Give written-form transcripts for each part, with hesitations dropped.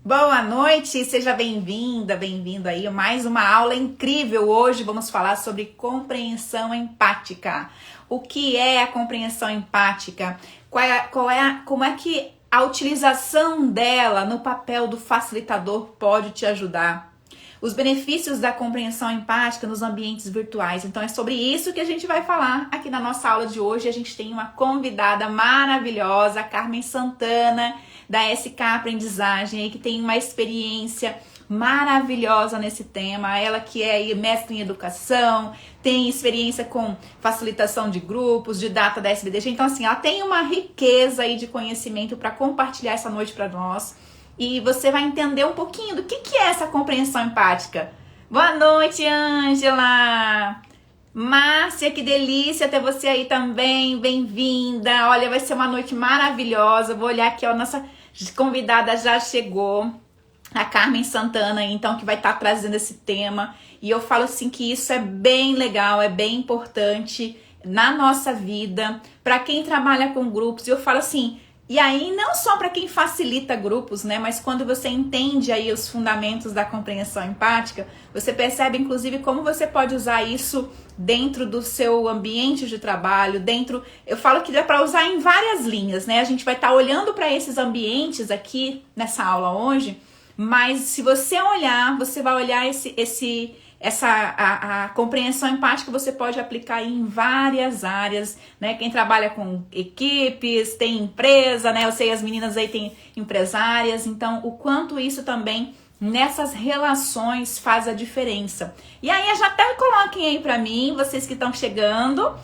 Boa noite, seja bem-vinda, bem-vindo aí a mais uma aula incrível. Hoje vamos falar sobre compreensão empática. O que é a compreensão empática? Como é que a utilização dela no papel do facilitador pode te ajudar? Os benefícios da compreensão empática nos ambientes virtuais. Então é sobre isso que a gente vai falar aqui na nossa aula de hoje. A gente tem uma convidada maravilhosa, a Carmen Santana, da SK Aprendizagem, que tem uma experiência maravilhosa nesse tema. Ela que é mestre em educação, tem experiência com facilitação de grupos, de data da SBDG. Então, assim, ela tem uma riqueza aí de conhecimento para compartilhar essa noite para nós. E você vai entender um pouquinho do que é essa compreensão empática. Boa noite, Ângela! Márcia, que delícia ter você aí também, bem-vinda. Olha, vai ser uma noite maravilhosa. Vou olhar aqui, ó, nossa convidada já chegou, a Carmen Santana, então, que vai estar trazendo esse tema. E eu falo assim que isso é bem legal, é bem importante na nossa vida, para quem trabalha com grupos. E eu falo assim, e aí não só para quem facilita grupos, né, mas quando você entende aí os fundamentos da compreensão empática, você percebe inclusive como você pode usar isso dentro do seu ambiente de trabalho, eu falo que dá para usar em várias linhas, né? A gente vai estar olhando para esses ambientes aqui nessa aula hoje, mas se você olhar, você vai olhar a compreensão empática você pode aplicar em várias áreas, né? Quem trabalha com equipes, tem empresa, né? Eu sei as meninas aí têm empresárias, então o quanto isso também nessas relações faz a diferença. E aí já até coloquem aí para mim, vocês que estão chegando,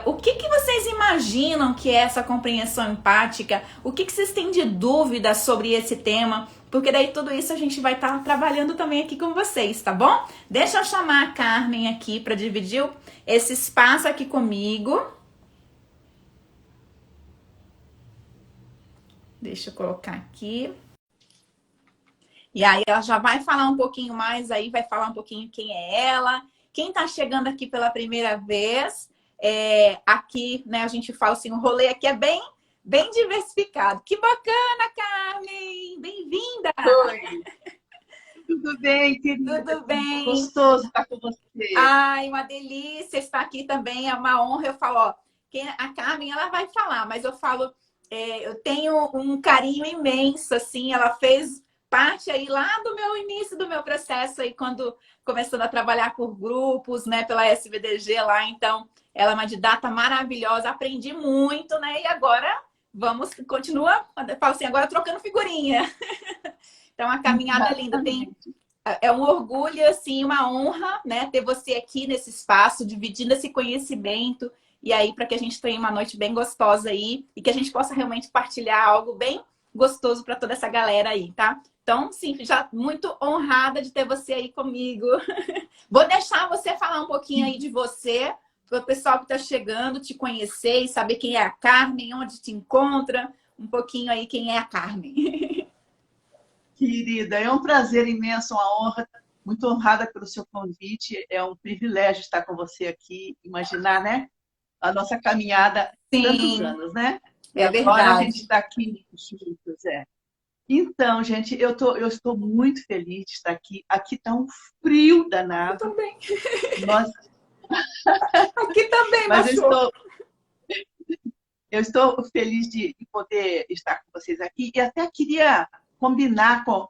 o que vocês imaginam que é essa compreensão empática? O que vocês têm de dúvida sobre esse tema? Porque daí tudo isso a gente vai estar trabalhando também aqui com vocês, tá bom? Deixa eu chamar a Carmen aqui para dividir esse espaço aqui comigo. Deixa eu colocar aqui. E aí ela já vai falar um pouquinho mais aí, vai falar um pouquinho quem é ela. Quem tá chegando aqui pela primeira vez, aqui, né, a gente fala assim, o rolê aqui é bem diversificado. Que bacana, Carmen! Bem-vinda! Oi, tudo bem, querida? Tudo bem? Gostoso estar com você. Ai, uma delícia estar aqui também, é uma honra. Eu falo, ó, a Carmen, ela vai falar, mas eu falo, eu tenho um carinho imenso, assim, ela fez parte aí lá do meu início do meu processo aí, quando começando a trabalhar por grupos, né, pela SVDG lá, então, ela é uma didata maravilhosa, aprendi muito, né, e agora continua, eu falo assim, agora trocando figurinha. Então, a caminhada é linda, é um orgulho, assim, uma honra, né, ter você aqui nesse espaço, dividindo esse conhecimento, e aí para que a gente tenha uma noite bem gostosa aí, e que a gente possa realmente partilhar algo bem gostoso para toda essa galera aí, tá? Então, sim, já muito honrada de ter você aí comigo. Vou deixar você falar um pouquinho aí de você, para o pessoal que está chegando te conhecer e saber quem é a Carmen, onde te encontra, um pouquinho aí quem é a Carmen. Querida, é um prazer imenso, uma honra, muito honrada pelo seu convite. É um privilégio estar com você aqui, imaginar, né? A nossa caminhada, tantos Sim, anos, né? E é agora a gente verdade. está aqui juntos, é. Então, gente, eu estou muito feliz de estar aqui. Aqui está um frio Eu danado. também. Nós, Aqui também, mas baixou. eu estou feliz de poder estar com vocês aqui e até queria combinar com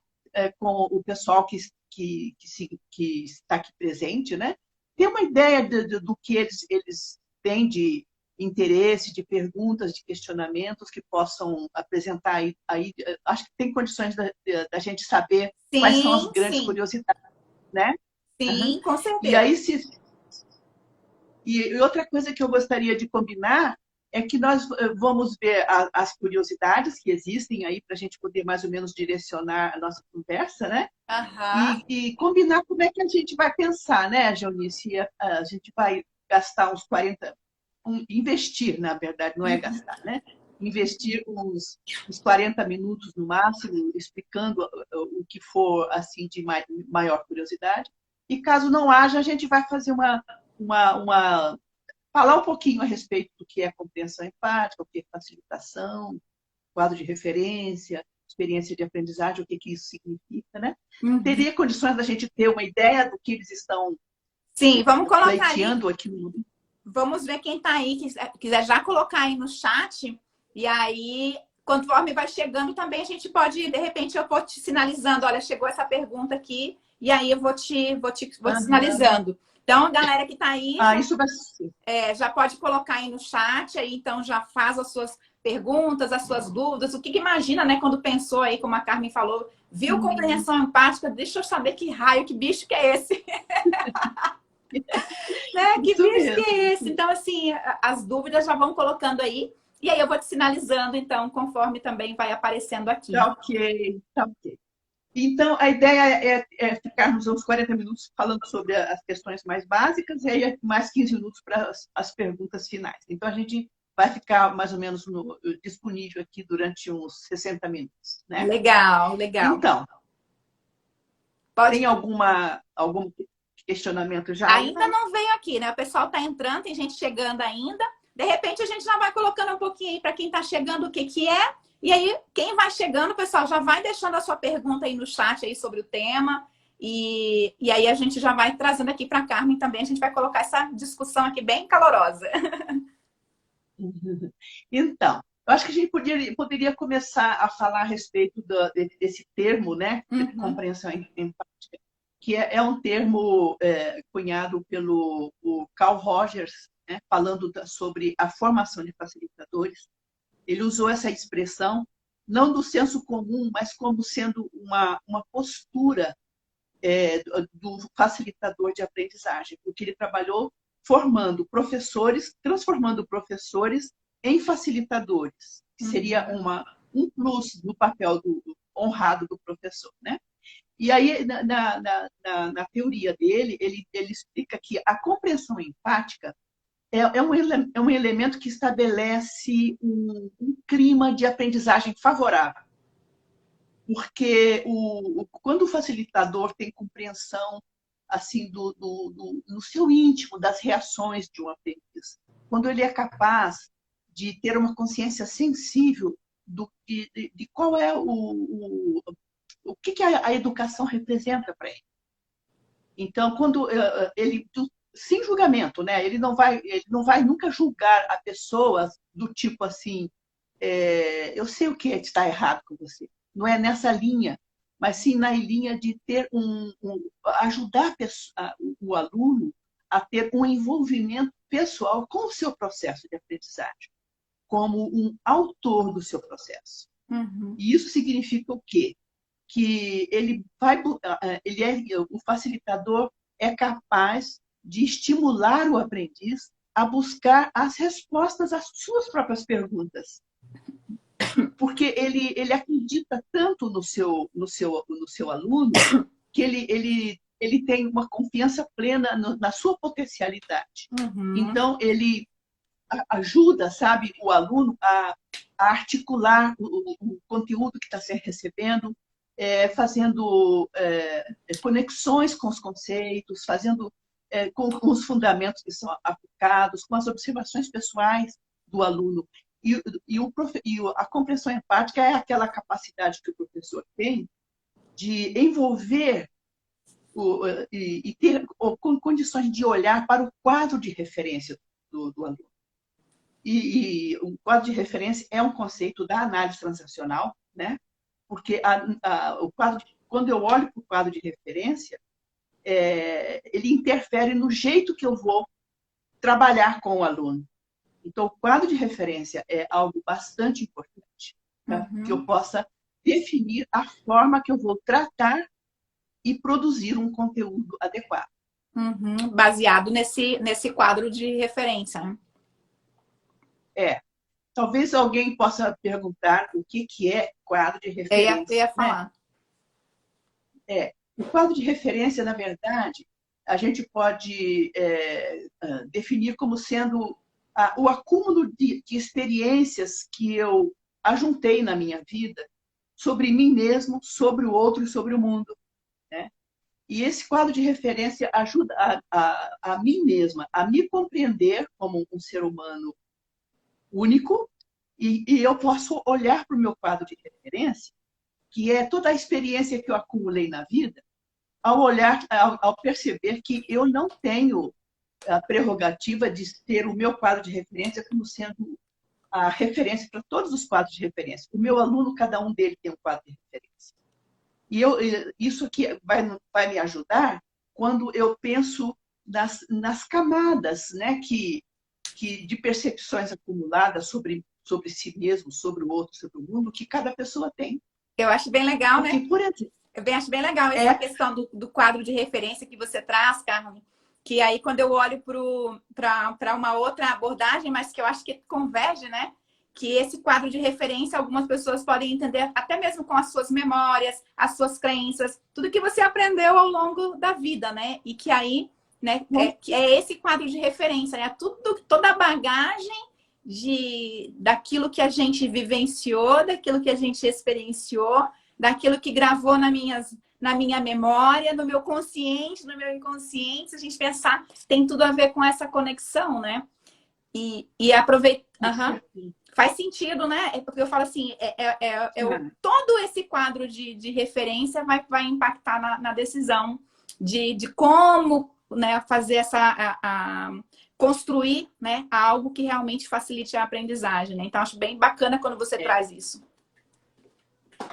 o pessoal que está aqui presente, né? Ter uma ideia do que eles têm de interesse, de perguntas, de questionamentos que possam apresentar aí. Acho que tem condições da gente saber quais são as Sim, grandes sim. curiosidades, né? Uhum. Sim, com E certeza. aí, e outra coisa que eu gostaria de combinar é que nós vamos ver as curiosidades que existem aí para a gente poder mais ou menos direcionar a nossa conversa, né? Aham. E combinar como é que a gente vai pensar, né, Joanice? A gente vai gastar uns 40, investir, na verdade, não é gastar, né? Investir uns 40 minutos no máximo, explicando o que for assim de maior curiosidade. E caso não haja, a gente vai fazer uma falar um pouquinho a respeito do que é compreensão empática, o que é facilitação, quadro de referência, experiência de aprendizagem, o que que isso significa, né? Uhum. Teria condições da gente ter uma ideia do que eles estão Sim, vamos colocar aí. pleiteando aqui no... Vamos ver quem está aí, quiser já colocar aí no chat. E aí, conforme vai chegando também, a gente pode, de repente, eu vou te sinalizando. Olha, chegou essa pergunta aqui, e aí eu vou te Aham. sinalizando. Então, galera que está aí, Ah, isso vai ser. já pode colocar aí no chat, aí então já faz as suas perguntas, as suas dúvidas, o que, que imagina, né, quando pensou aí, como a Carmen falou, viu compreensão empática, deixa eu saber que raio, que bicho que é esse. Né? Que Isso bicho que mesmo. é esse? Então, assim, as dúvidas já vão colocando aí. E aí eu vou te sinalizando, então, conforme também vai aparecendo aqui. Tá ok, tá ok. Então, a ideia é ficarmos uns 40 minutos falando sobre as questões mais básicas e aí mais 15 minutos para as perguntas finais. Então, a gente vai ficar mais ou menos disponível aqui durante uns 60 minutos, né? Legal, legal. Então, Pode. tem algum questionamento já aí? Ainda não veio aqui, né? O pessoal tá entrando, tem gente chegando ainda. De repente, a gente já vai colocando um pouquinho aí para quem tá chegando o que que é. E aí, quem vai chegando, pessoal, já vai deixando a sua pergunta aí no chat aí sobre o tema. E aí a gente já vai trazendo aqui para a Carmen também. A gente vai colocar essa discussão aqui bem calorosa. Então, eu acho que a gente poderia começar a falar a respeito desse termo, né, de Uhum, compreensão empática, que é um termo cunhado pelo o Carl Rogers, né, falando sobre a formação de facilitadores. Ele usou essa expressão não do senso comum, mas como sendo uma postura do facilitador de aprendizagem, porque ele trabalhou formando professores, transformando professores em facilitadores, que seria uhum, um plus no papel honrado do professor, né? E aí, na teoria dele, ele explica que a compreensão empática é um elemento que estabelece um clima de aprendizagem favorável, porque quando o facilitador tem compreensão assim no seu íntimo das reações de um aprendiz, quando ele é capaz de ter uma consciência sensível de qual é o que a educação representa para ele. Então, quando ele sem julgamento, né? Ele não vai nunca julgar a pessoa do tipo assim, eu sei o que está errado com você. Não é nessa linha, mas sim na linha de ter ajudar o aluno a ter um envolvimento pessoal com o seu processo de aprendizagem, como um autor do seu processo. uhum, E isso significa o quê? Que o facilitador é capaz de estimular o aprendiz a buscar as respostas às suas próprias perguntas, porque ele acredita tanto no seu aluno que ele tem uma confiança plena na sua potencialidade. uhum, Então, ele ajuda, sabe, o aluno a articular o conteúdo que está recebendo, fazendo conexões com os conceitos, fazendo com os fundamentos que são aplicados, com as observações pessoais do aluno. A compreensão empática é aquela capacidade que o professor tem de envolver e ter condições de olhar para o quadro de referência do aluno. E o quadro de referência é um conceito da análise transacional, né? Porque quando eu olho para o quadro de referência, ele interfere no jeito que eu vou trabalhar com o aluno. Então, o quadro de referência é algo bastante importante para que eu uhum, possa definir a forma que eu vou tratar e produzir um conteúdo adequado. uhum. Baseado nesse quadro de referência, né? É, talvez alguém possa perguntar o que é quadro de Eu ia referência, né? falar. O quadro de referência, na verdade, a gente pode definir como sendo o acúmulo de experiências que eu ajuntei na minha vida sobre mim mesmo, sobre o outro e sobre o mundo, né? E esse quadro de referência ajuda a mim mesma a me compreender como um ser humano único, e eu posso olhar para o meu quadro de referência que é toda a experiência que eu acumulei na vida, ao perceber que eu não tenho a prerrogativa de ter o meu quadro de referência como sendo a referência para todos os quadros de referência. O meu aluno, cada um dele tem um quadro de referência. E isso aqui vai me ajudar quando eu penso nas camadas, né, de percepções acumuladas sobre si mesmo, sobre o outro, sobre o mundo, que cada pessoa tem. Eu acho bem legal, Porque, né? por exemplo, Eu acho bem legal essa questão do quadro de referência que você traz, Carmen. Que aí, quando eu olho para uma outra abordagem, mas que eu acho que converge, né? Que esse quadro de referência, algumas pessoas podem entender até mesmo com as suas memórias, as suas crenças, tudo que você aprendeu ao longo da vida, né? E que aí, né, é esse quadro de referência, né? Toda a bagagem daquilo que a gente vivenciou, daquilo que a gente experienciou, daquilo que gravou na minha memória, no meu consciente, no meu inconsciente. Se a gente pensar, tem tudo a ver com essa conexão, né? E aproveitar. Faz sentido, né? É porque eu falo assim, todo esse quadro de referência vai impactar na decisão de como, né, fazer construir, né, algo que realmente facilite a aprendizagem, né? Então, acho bem bacana quando você traz isso.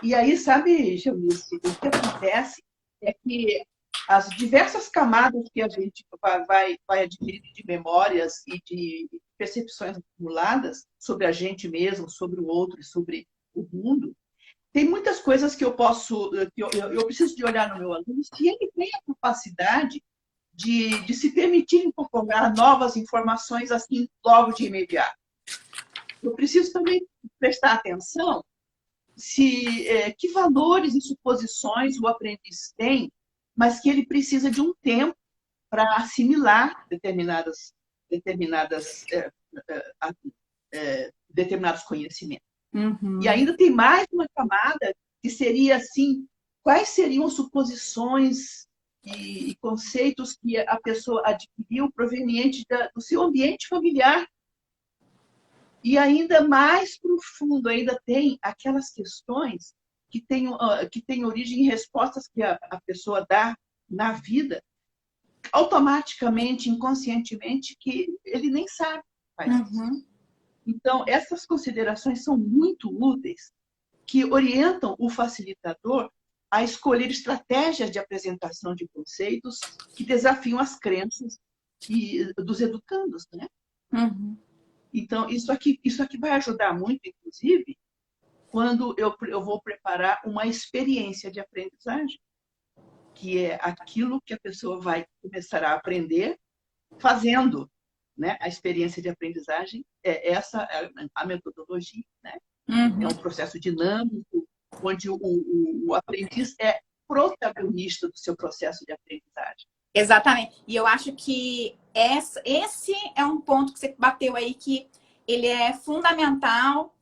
E aí, sabe, Janice, o que acontece é que as diversas camadas que a gente vai adquirindo de memórias e de percepções acumuladas sobre a gente mesmo, sobre o outro e sobre o mundo, tem muitas coisas que eu preciso de olhar no meu aluno, se ele tem a capacidade de se permitir incorporar novas informações assim logo de imediato. Eu preciso também prestar atenção que valores e suposições o aprendiz tem, mas que ele precisa de um tempo para assimilar determinados conhecimentos. Uhum. E ainda tem mais uma camada que seria assim, quais seriam suposições e conceitos que a pessoa adquiriu proveniente do seu ambiente familiar. E ainda mais profundo, ainda tem aquelas questões que têm origem em respostas que a pessoa dá na vida, automaticamente, inconscientemente, que ele nem sabe que faz isso. Então, essas considerações são muito úteis, que orientam o facilitador a escolher estratégias de apresentação de conceitos que desafiam as crenças dos educandos, né? Uhum. Então, isso aqui vai ajudar muito, inclusive, quando eu vou preparar uma experiência de aprendizagem, que é aquilo que a pessoa vai começar a aprender fazendo, né? A experiência de aprendizagem essa a metodologia, né? Uhum. É um processo dinâmico, onde o aprendiz é protagonista do seu processo de aprendizagem. Exatamente. E eu acho que esse é um ponto que você bateu aí, que ele é fundamental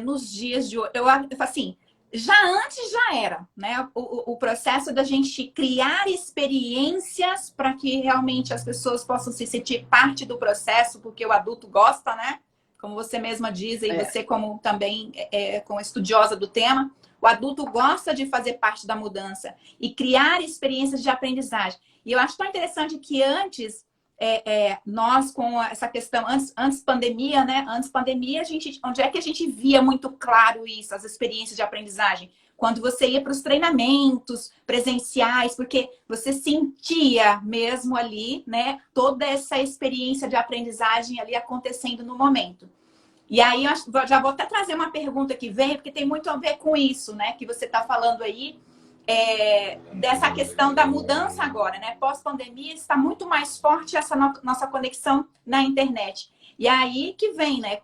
nos dias de hoje. Eu assim, já antes já era, né? O processo da gente criar experiências para que realmente as pessoas possam se sentir parte do processo, porque o adulto gosta, né? Como você mesma diz, e você como também como estudiosa do tema, o adulto gosta de fazer parte da mudança e criar experiências de aprendizagem. E eu acho tão interessante que antes, nós com essa questão, antes pandemia, né? Antes pandemia, onde é que a gente via muito claro isso, as experiências de aprendizagem? Quando você ia para os treinamentos presenciais, porque você sentia mesmo ali, né? Toda essa experiência de aprendizagem ali acontecendo no momento. E aí, eu já vou até trazer uma pergunta que vem, porque tem muito a ver com isso, né? Que você está falando aí. Dessa questão da mudança agora, né? Pós-pandemia está muito mais forte essa nossa conexão na internet. E aí que vem, né?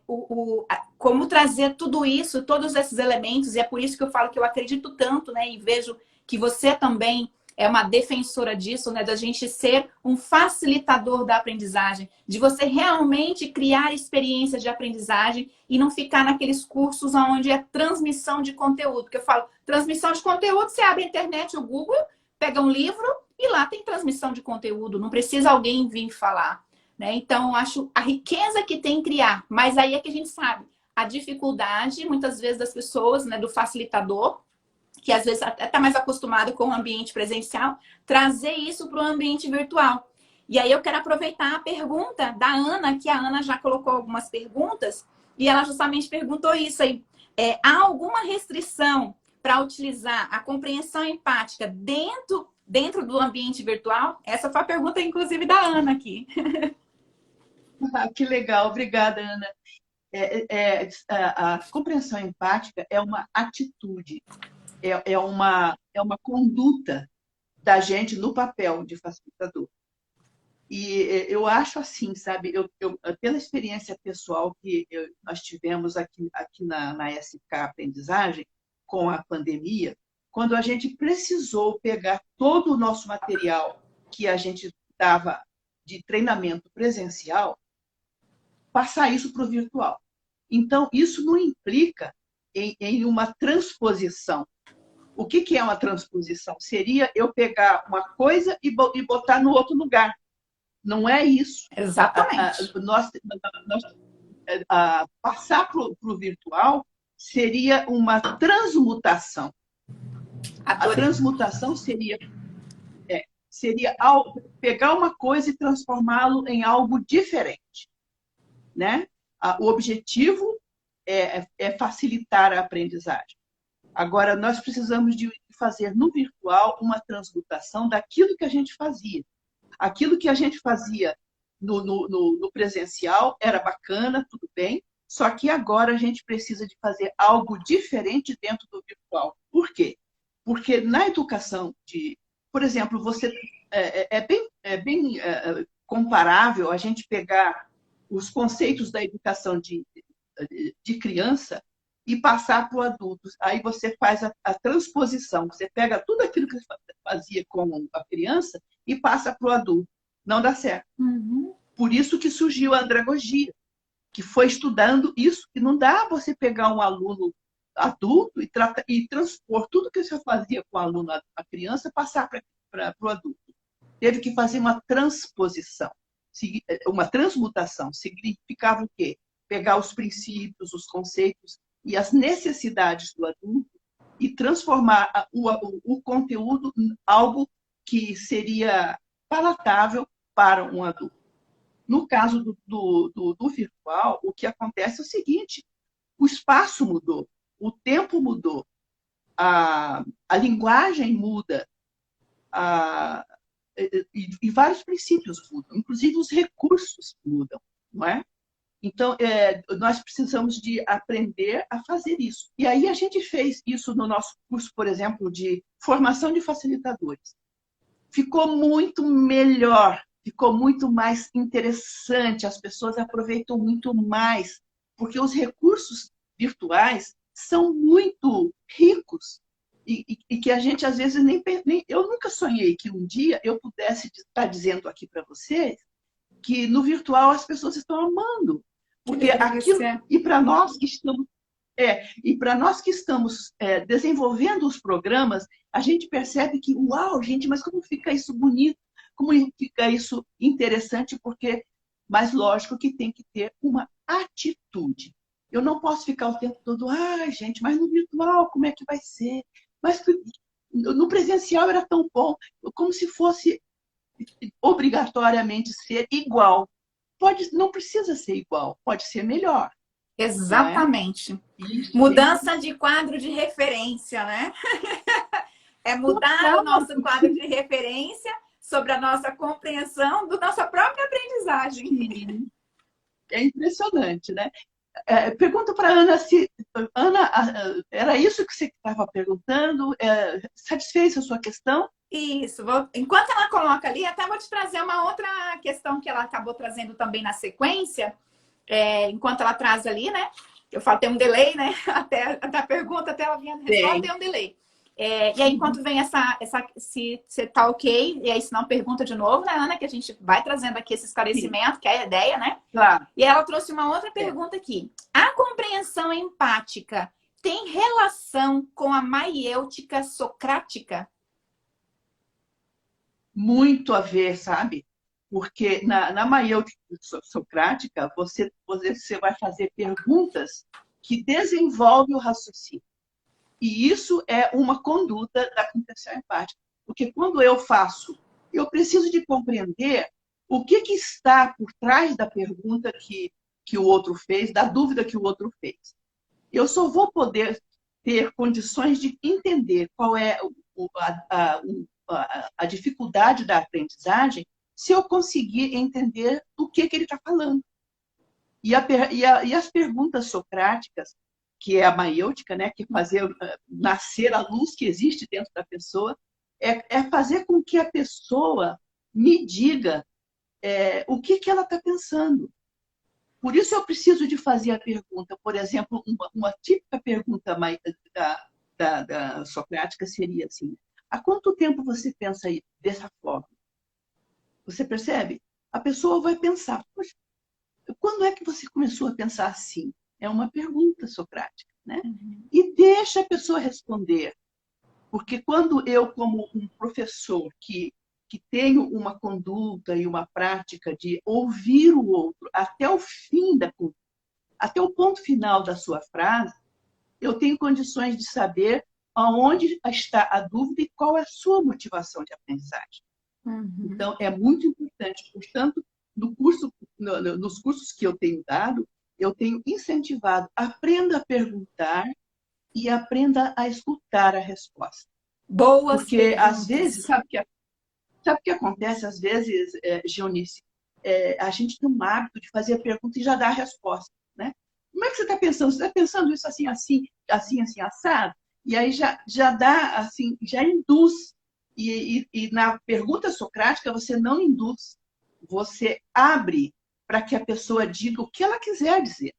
Como trazer tudo isso, todos esses elementos, e é por isso que eu falo que eu acredito tanto, né? E vejo que você também é uma defensora disso, né? Da gente ser um facilitador da aprendizagem, de você realmente criar experiências de aprendizagem e não ficar naqueles cursos onde é transmissão de conteúdo. Porque eu falo, transmissão de conteúdo, você abre a internet, o Google, pega um livro e lá tem transmissão de conteúdo. Não precisa alguém vir falar, né? Então, eu acho a riqueza que tem em criar. Mas aí é que a gente sabe a dificuldade, muitas vezes, das pessoas, né? Do facilitador, que às vezes até está mais acostumado com o ambiente presencial, trazer isso para o ambiente virtual. E aí eu quero aproveitar a pergunta da Ana, que a Ana já colocou algumas perguntas, e ela justamente perguntou isso aí. Há alguma restrição para utilizar a compreensão empática dentro do ambiente virtual? Essa foi a pergunta, inclusive, da Ana aqui. Que legal, obrigada, Ana. A compreensão empática é uma atitude, é uma conduta da gente no papel de facilitador. E eu acho assim, sabe, pela experiência pessoal que nós tivemos aqui na SK Aprendizagem, com a pandemia, quando a gente precisou pegar todo o nosso material que a gente dava de treinamento presencial, passar isso para o virtual. Então, isso não implica em uma transposição. O que é uma transposição? Seria eu pegar uma coisa e botar no outro lugar. Não é isso. Exatamente. Passar para o virtual seria uma transmutação. Adorei. A transmutação seria pegar uma coisa e transformá-lo em algo diferente, né? O objetivo é facilitar a aprendizagem. Agora, nós precisamos de fazer no virtual uma transmutação daquilo que a gente fazia. Aquilo que a gente fazia no presencial era bacana, tudo bem, só que agora a gente precisa de fazer algo diferente dentro do virtual. Por quê? Porque na educação por exemplo, é bem comparável a gente pegar os conceitos da educação de criança e passar para o adulto. Aí você faz a transposição, você pega tudo aquilo que você fazia com a criança e passa para o adulto. Não dá certo. Uhum. Por isso que surgiu a andragogia, que foi estudando isso, que não dá você pegar um aluno adulto e transpor tudo que você fazia com o aluno, a criança, passar para o adulto. Teve que fazer uma transposição, uma transmutação. Significava o quê? Pegar os princípios, os conceitos e as necessidades do adulto e transformar o conteúdo em algo que seria palatável para um adulto. No caso do virtual, o que acontece é o seguinte: o espaço mudou, o tempo mudou, a linguagem muda, e vários princípios mudam, inclusive os recursos mudam, não é? Então, nós precisamos de aprender a fazer isso. E aí a gente fez isso no nosso curso, por exemplo, de formação de facilitadores. Ficou muito melhor, ficou muito mais interessante, as pessoas aproveitam muito mais, porque os recursos virtuais são muito ricos e que a gente, às vezes, nem... Eu nunca sonhei que um dia eu pudesse estar dizendo aqui para vocês que no virtual as pessoas estão amando. Porque aquilo, e para nós que estamos desenvolvendo os programas, a gente percebe que, uau, gente, mas como fica isso bonito, como fica isso interessante, mas lógico que tem que ter uma atitude. Eu não posso ficar o tempo todo, gente, mas no virtual como é que vai ser? Mas no presencial era tão bom, como se fosse obrigatoriamente ser igual. Não precisa ser igual, pode ser melhor. Exatamente. Mudança de quadro de referência, né? É mudar o nosso quadro de referência sobre a nossa compreensão da nossa própria aprendizagem. É impressionante, né? Pergunto para a Ana se... Ana, era isso que você estava perguntando? Satisfez a sua questão? Isso. Enquanto ela coloca ali, até vou te trazer uma outra questão que ela acabou trazendo também na sequência. Enquanto ela traz ali, né? Eu falo, tem um delay, né? Até a pergunta, até ela vinha a resposta, tem um delay. E aí, enquanto vem se você tá ok, e aí se não pergunta de novo, né, Ana? Que a gente vai trazendo aqui esse esclarecimento, sim, que é a ideia, né? Claro. E ela trouxe uma outra pergunta aqui. A compreensão empática tem relação com a maiêutica socrática? Muito a ver, sabe? Porque na maiêutica socrática, você vai fazer perguntas que desenvolvem o raciocínio. E isso é uma conduta da compreensão empática. Porque quando eu faço, eu preciso de compreender o que está por trás da pergunta que o outro fez, da dúvida que o outro fez. Eu só vou poder ter condições de entender qual é a dificuldade da aprendizagem se eu conseguir entender o que ele está falando. E as perguntas socráticas, que é a maiêutica, né, que é fazer nascer a luz que existe dentro da pessoa, é fazer com que a pessoa me diga o que ela está pensando. Por isso eu preciso de fazer a pergunta. Por exemplo, uma típica pergunta da socrática seria assim: há quanto tempo você pensa dessa forma? Você percebe? A pessoa vai pensar: poxa, quando é que você começou a pensar assim? É uma pergunta socrática, né? E deixa a pessoa responder. Porque quando eu, como um professor que tenho uma conduta e uma prática de ouvir o outro até o fim até o ponto final da sua frase, eu tenho condições de saber aonde está a dúvida e qual é a sua motivação de aprendizagem. Então, é muito importante. Portanto, nos cursos que eu tenho dado, eu tenho incentivado, aprenda a perguntar e aprenda a escutar a resposta. Boas Porque, às perguntas. vezes, sabe o que acontece? Às vezes, Gionice, a gente tem um hábito de fazer a pergunta e já dar a resposta, né? Como é que você está pensando? Você está pensando isso assim, assim, assim, assim, assado? E aí já dá, assim, já induz. E na pergunta socrática, você não induz. Você abre para que a pessoa diga o que ela quiser dizer.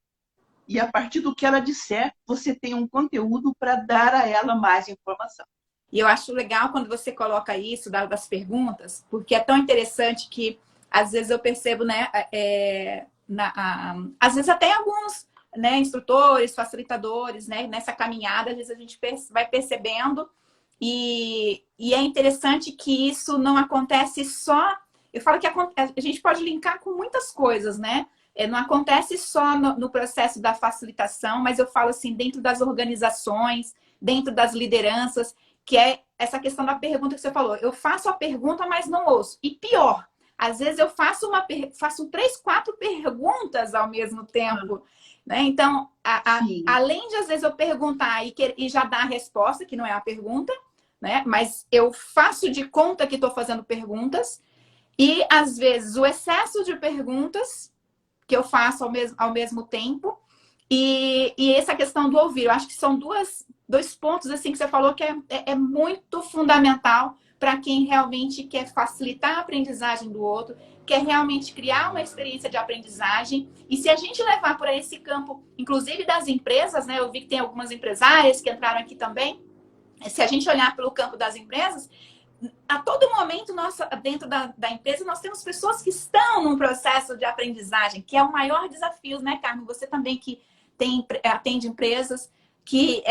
E a partir do que ela disser, você tem um conteúdo para dar a ela mais informação. E eu acho legal quando você coloca isso das perguntas, porque é tão interessante que às vezes eu percebo, né, às vezes até alguns, né, instrutores, facilitadores, né, nessa caminhada, às vezes a gente vai percebendo e é interessante que isso não acontece só. Eu falo que a gente pode linkar com muitas coisas, né? Não acontece só no processo da facilitação, mas eu falo assim, dentro das organizações, dentro das lideranças, que é essa questão da pergunta que você falou. Eu faço a pergunta, mas não ouço. E pior, às vezes eu faço 3, 4 perguntas ao mesmo tempo. Né? Então, além de às vezes eu perguntar e já dar a resposta, que não é a pergunta, né? Mas eu faço de conta que estou fazendo perguntas, e às vezes o excesso de perguntas que eu faço ao mesmo tempo, e essa questão do ouvir. Eu acho que são dois pontos assim que você falou que é muito fundamental para quem realmente quer facilitar a aprendizagem do outro, quer realmente criar uma experiência de aprendizagem. E se a gente levar por esse campo, inclusive das empresas, né? Eu vi que tem algumas empresárias que entraram aqui também. Se a gente olhar pelo campo das empresas, a todo momento, dentro da empresa, nós temos pessoas que estão num processo de aprendizagem, que é o maior desafio, né, Carmen? Você também que atende empresas, que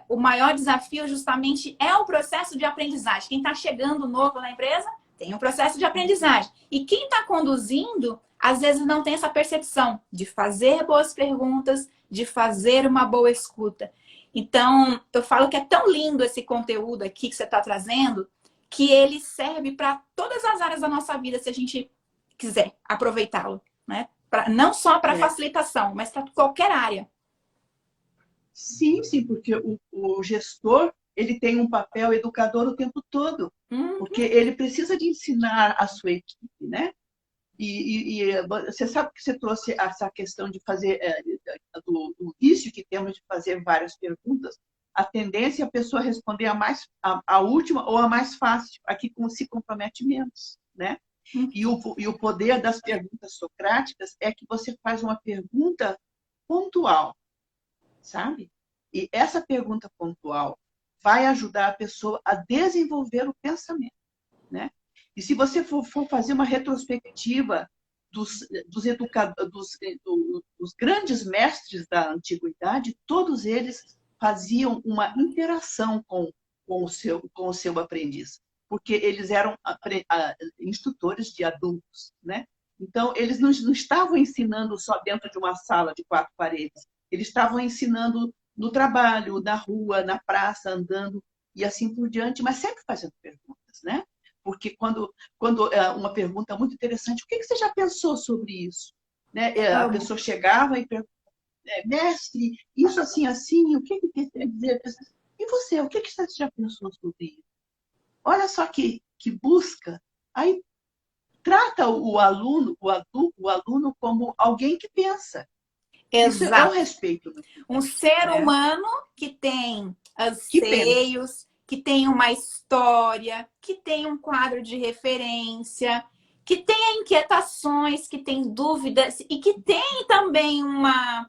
o maior desafio justamente é o processo de aprendizagem. Quem está chegando novo na empresa tem um processo de aprendizagem. E quem está conduzindo, às vezes não tem essa percepção de fazer boas perguntas, de fazer uma boa escuta. Então, eu falo que é tão lindo esse conteúdo aqui que você está trazendo, que ele serve para todas as áreas da nossa vida, se a gente quiser aproveitá-lo, né? Não só para facilitação, mas para qualquer área. Sim, sim, porque o gestor ele tem um papel educador o tempo todo, porque ele precisa de ensinar a sua equipe, né? E você sabe que você trouxe essa questão de fazer, do vício que temos de fazer várias perguntas. A tendência é a pessoa responder a última ou a mais fácil, a que se compromete menos, né? E o poder das perguntas socráticas é que você faz uma pergunta pontual, sabe? E essa pergunta pontual vai ajudar a pessoa a desenvolver o pensamento, né? E se você for fazer uma retrospectiva dos grandes mestres da antiguidade, todos eles faziam uma interação com o seu aprendiz, porque eles eram instrutores de adultos, né? Então, eles não estavam ensinando só dentro de uma sala de 4 paredes, eles estavam ensinando no trabalho, na rua, na praça, andando e assim por diante, mas sempre fazendo perguntas, né? Porque quando uma pergunta muito interessante, o que você já pensou sobre isso? Né? A Amo. pessoa chegava e perguntava, mestre, isso assim, assim, o que quer dizer? E você, o que você já pensou sobre isso? Olha só que busca. Aí trata o aluno como alguém que pensa. Isso é um Exato. respeito muito Um grande, ser né? humano que tem Que pensa. anseios, que tem uma história, que tem um quadro de referência, que tem inquietações, que tem dúvidas e que tem também uma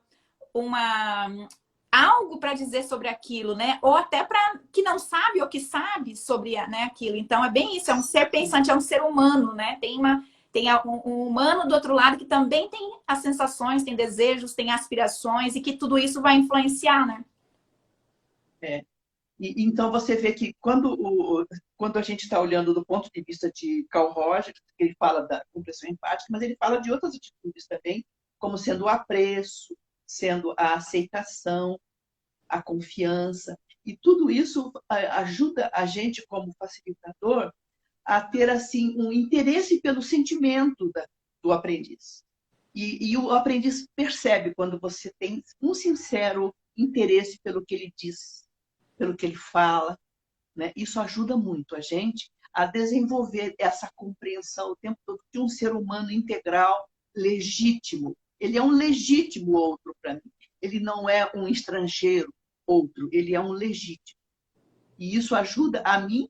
algo para dizer sobre aquilo, né? Ou até para que não sabe ou que sabe sobre, né, aquilo. Então é bem isso, é um ser pensante, é um ser humano, né? Tem um humano do outro lado que também tem as sensações, tem desejos, tem aspirações e que tudo isso vai influenciar, né? É. Então, você vê que quando a gente está olhando do ponto de vista de Carl Rogers, ele fala da compreensão empática, mas ele fala de outras atitudes também, como sendo o apreço, sendo a aceitação, a confiança. E tudo isso ajuda a gente, como facilitador, a ter assim um interesse pelo sentimento do aprendiz. E o aprendiz percebe quando você tem um sincero interesse pelo que ele diz, pelo que ele fala, né? Isso ajuda muito a gente a desenvolver essa compreensão o tempo todo de um ser humano integral, legítimo. Ele é um legítimo outro para mim. Ele não é um estrangeiro outro, ele é um legítimo. E isso ajuda a mim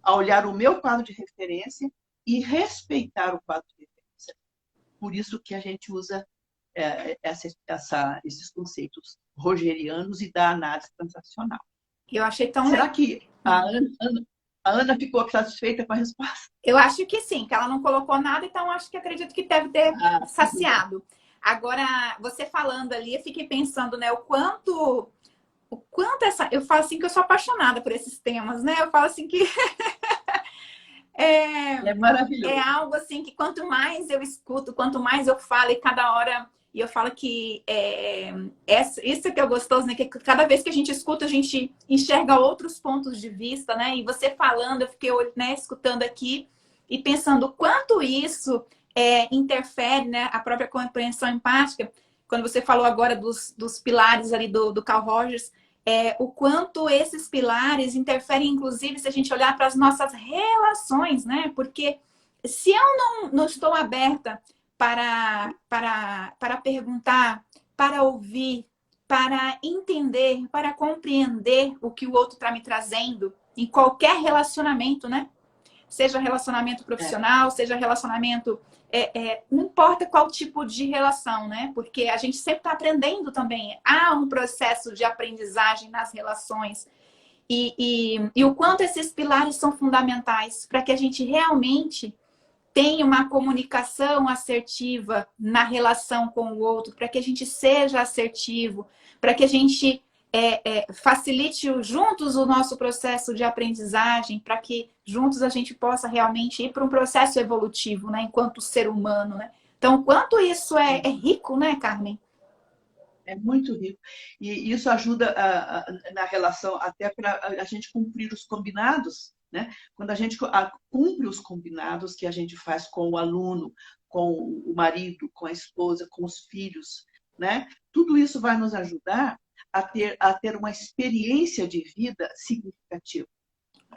a olhar o meu quadro de referência e respeitar o quadro de referência. Por isso que a gente usa esses conceitos rogerianos e da análise transacional. Eu achei tão Será legal. que a Ana ficou satisfeita com a resposta? Eu acho que sim, que ela não colocou nada, então acho que acredito que deve ter Ah, tudo bem. saciado. Agora, você falando ali, eu fiquei pensando, né, o quanto essa. Eu falo assim que eu sou apaixonada por esses temas, né? Eu falo assim que é, É é maravilhoso. algo assim que quanto mais eu escuto, quanto mais eu falo, e cada hora. E eu falo que isso que é gostoso, né? Que cada vez que a gente escuta, a gente enxerga outros pontos de vista, né? E você falando, eu fiquei, né, escutando aqui e pensando o quanto isso interfere, né? A própria compreensão empática. Quando você falou agora dos pilares ali do Carl Rogers, o quanto esses pilares interferem, inclusive, se a gente olhar para as nossas relações, né? Porque se eu não estou aberta para perguntar, para ouvir, para entender, para compreender o que o outro está me trazendo em qualquer relacionamento, né? Seja relacionamento É, profissional, seja relacionamento. Não importa qual tipo de relação, né? Porque a gente sempre está aprendendo também. Há um processo de aprendizagem nas relações. E o quanto esses pilares são fundamentais para que a gente realmente tenha uma comunicação assertiva na relação com o outro, para que a gente seja assertivo, para que a gente facilite juntos o nosso processo de aprendizagem, para que juntos a gente possa realmente ir para um processo evolutivo, né, enquanto ser humano, né? Então, quanto isso é é, rico, né, Carmen? é muito rico. E isso ajuda na relação até para a gente cumprir os combinados, né? Quando a gente cumpre os combinados que a gente faz com o aluno, com o marido, com a esposa, com os filhos, né? Tudo isso vai nos ajudar a ter uma experiência de vida significativa.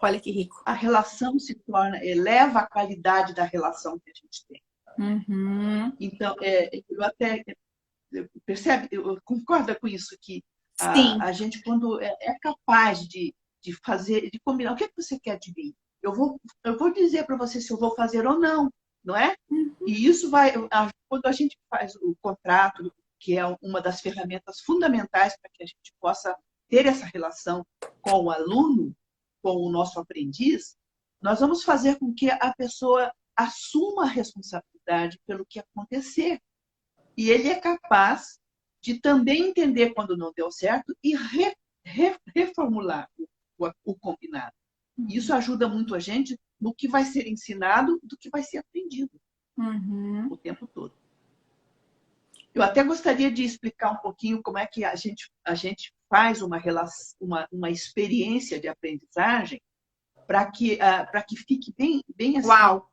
Olha que rico. A relação se torna, eleva a qualidade da relação que a gente tem. Uhum. Então, eu até percebe, eu concorda com isso que Sim. a gente quando é capaz de fazer, de combinar, o que é que você quer de mim? Eu vou dizer para você se eu vou fazer ou não, não é? E isso vai, quando a gente faz o contrato, que é uma das ferramentas fundamentais para que a gente possa ter essa relação com o aluno, com o nosso aprendiz, nós vamos fazer com que a pessoa assuma a responsabilidade pelo que acontecer. E ele é capaz de também entender quando não deu certo e reformular o combinado. Isso ajuda muito a gente no que vai ser ensinado, do que vai ser aprendido Uhum. o tempo todo. Eu até gostaria de explicar um pouquinho como é que a gente faz uma experiência de aprendizagem para que fique bem assim, Uau!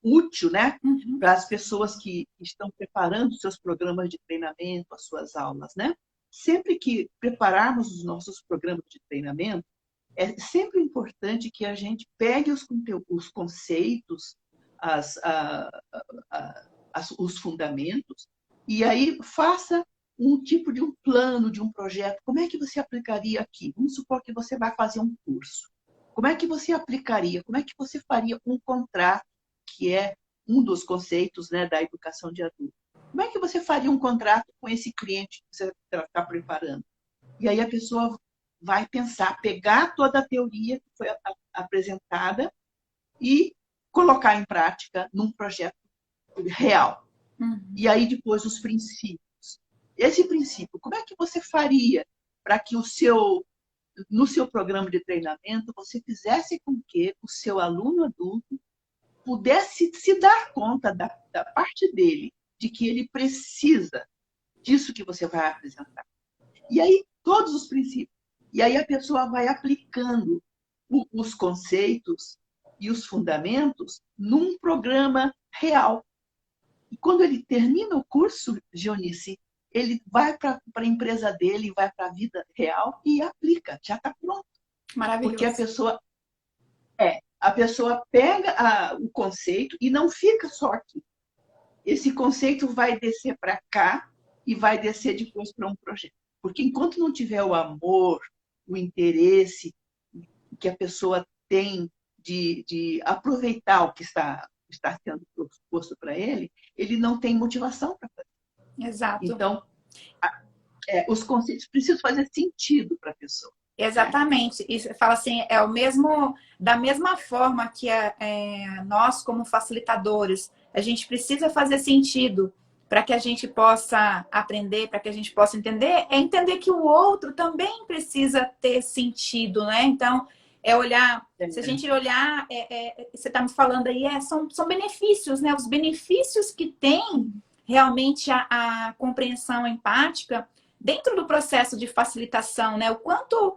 útil, né? Uhum. Para as pessoas que estão preparando seus programas de treinamento, as suas aulas, né? Sempre que prepararmos os nossos programas de treinamento, é sempre importante que a gente pegue os conceitos, as, os fundamentos, e aí faça um tipo de um plano, de um projeto. Como é que você aplicaria aqui? Vamos supor que você vai fazer um curso. Como é que você aplicaria? Como é que você faria um contrato, que é um dos conceitos, né, da educação de adulto? Como é que você faria um contrato com esse cliente que você está preparando? E aí a pessoa vai pensar, pegar toda a teoria que foi apresentada e colocar em prática num projeto real. Uhum. E aí depois os princípios. Esse princípio, como é que você faria para que no seu programa de treinamento você fizesse com que o seu aluno adulto pudesse se dar conta da parte dele, de que ele precisa disso que você vai apresentar. E aí, todos os princípios. E aí a pessoa vai aplicando os conceitos e os fundamentos num programa real. E quando ele termina o curso, Gionice, ele vai para a empresa dele, vai para a vida real e aplica, já está pronto. Porque Maravilhoso. a pessoa pega o conceito e não fica só aqui. Esse conceito vai descer para cá e vai descer depois para um projeto. Porque enquanto não tiver o amor, o interesse que a pessoa tem de aproveitar o que está sendo proposto para ele não tem motivação para fazer. Exato. Então, os conceitos precisam fazer sentido para a pessoa. Exatamente. E fala assim, é o mesmo, da mesma forma que nós, como facilitadores, a gente precisa fazer sentido para que a gente possa aprender, para que a gente possa entender, é entender que o outro também precisa ter sentido, né? Então, é olhar, se a gente olhar, você está me falando aí, são benefícios, né? Os benefícios que tem realmente a compreensão empática dentro do processo de facilitação, né? O quanto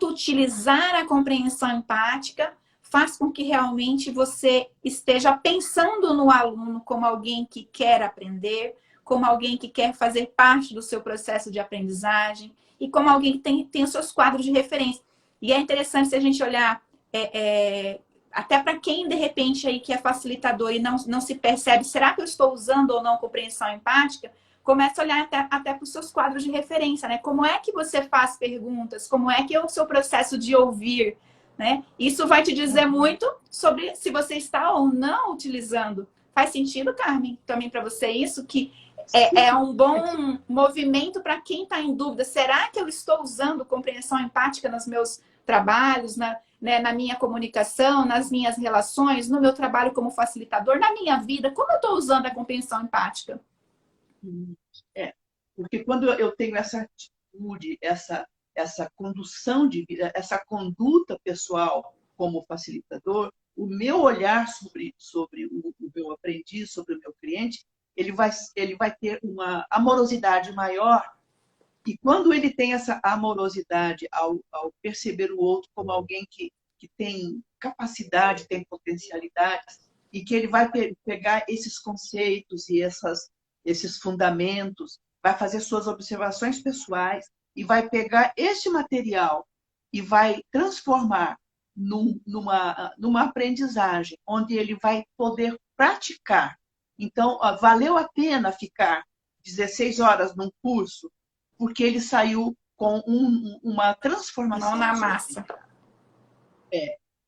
utilizar a compreensão empática faz com que realmente você esteja pensando no aluno como alguém que quer aprender, como alguém que quer fazer parte do seu processo de aprendizagem e como alguém que tem os seus quadros de referência. E é interessante se a gente olhar até para quem, de repente, aí que é facilitador e não se percebe, será que eu estou usando ou não compreensão empática? Começa a olhar até para os seus quadros de referência, né? Como é que você faz perguntas? Como é que é o seu processo de ouvir? Né? Isso vai te dizer muito sobre se você está ou não utilizando. Faz sentido, Carmen, também para você isso? Que é um bom movimento para quem está em dúvida. Será que eu estou usando compreensão empática nos meus trabalhos, na minha comunicação, nas minhas relações, no meu trabalho como facilitador, na minha vida? Como eu estou usando a compreensão empática? Porque quando eu tenho essa atitude, essa condução de vida, essa conduta pessoal como facilitador, o meu olhar sobre o meu aprendiz, sobre o meu cliente, ele vai ter uma amorosidade maior. E quando ele tem essa amorosidade ao perceber o outro como alguém que tem capacidade, tem potencialidades, e que ele vai pegar esses conceitos e esses fundamentos, vai fazer suas observações pessoais e vai pegar este material e vai transformar numa aprendizagem, onde ele vai poder praticar. Então, valeu a pena ficar 16 horas num curso, porque ele saiu com uma transformação. Mão na massa.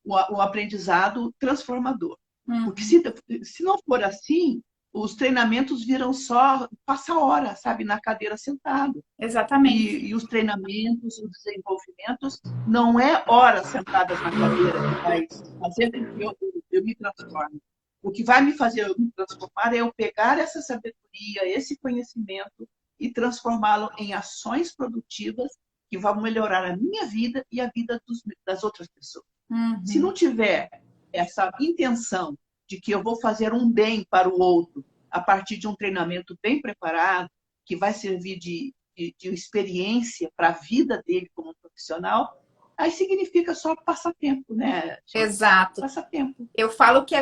O aprendizado transformador. Uhum. Porque se não for assim, os treinamentos viram só passar hora, sabe, na cadeira sentado. Exatamente. E os treinamentos, os desenvolvimentos, não é horas sentadas na cadeira que vai fazer com que eu me transforme. O que vai me fazer eu me transformar é eu pegar essa sabedoria, esse conhecimento e transformá-lo em ações produtivas que vão melhorar a minha vida e a vida das outras pessoas. Uhum. Se não tiver essa intenção de que eu vou fazer um bem para o outro a partir de um treinamento bem preparado, que vai servir de de experiência para a vida dele como profissional, aí significa só passatempo, né? Exato. Passatempo. Eu falo que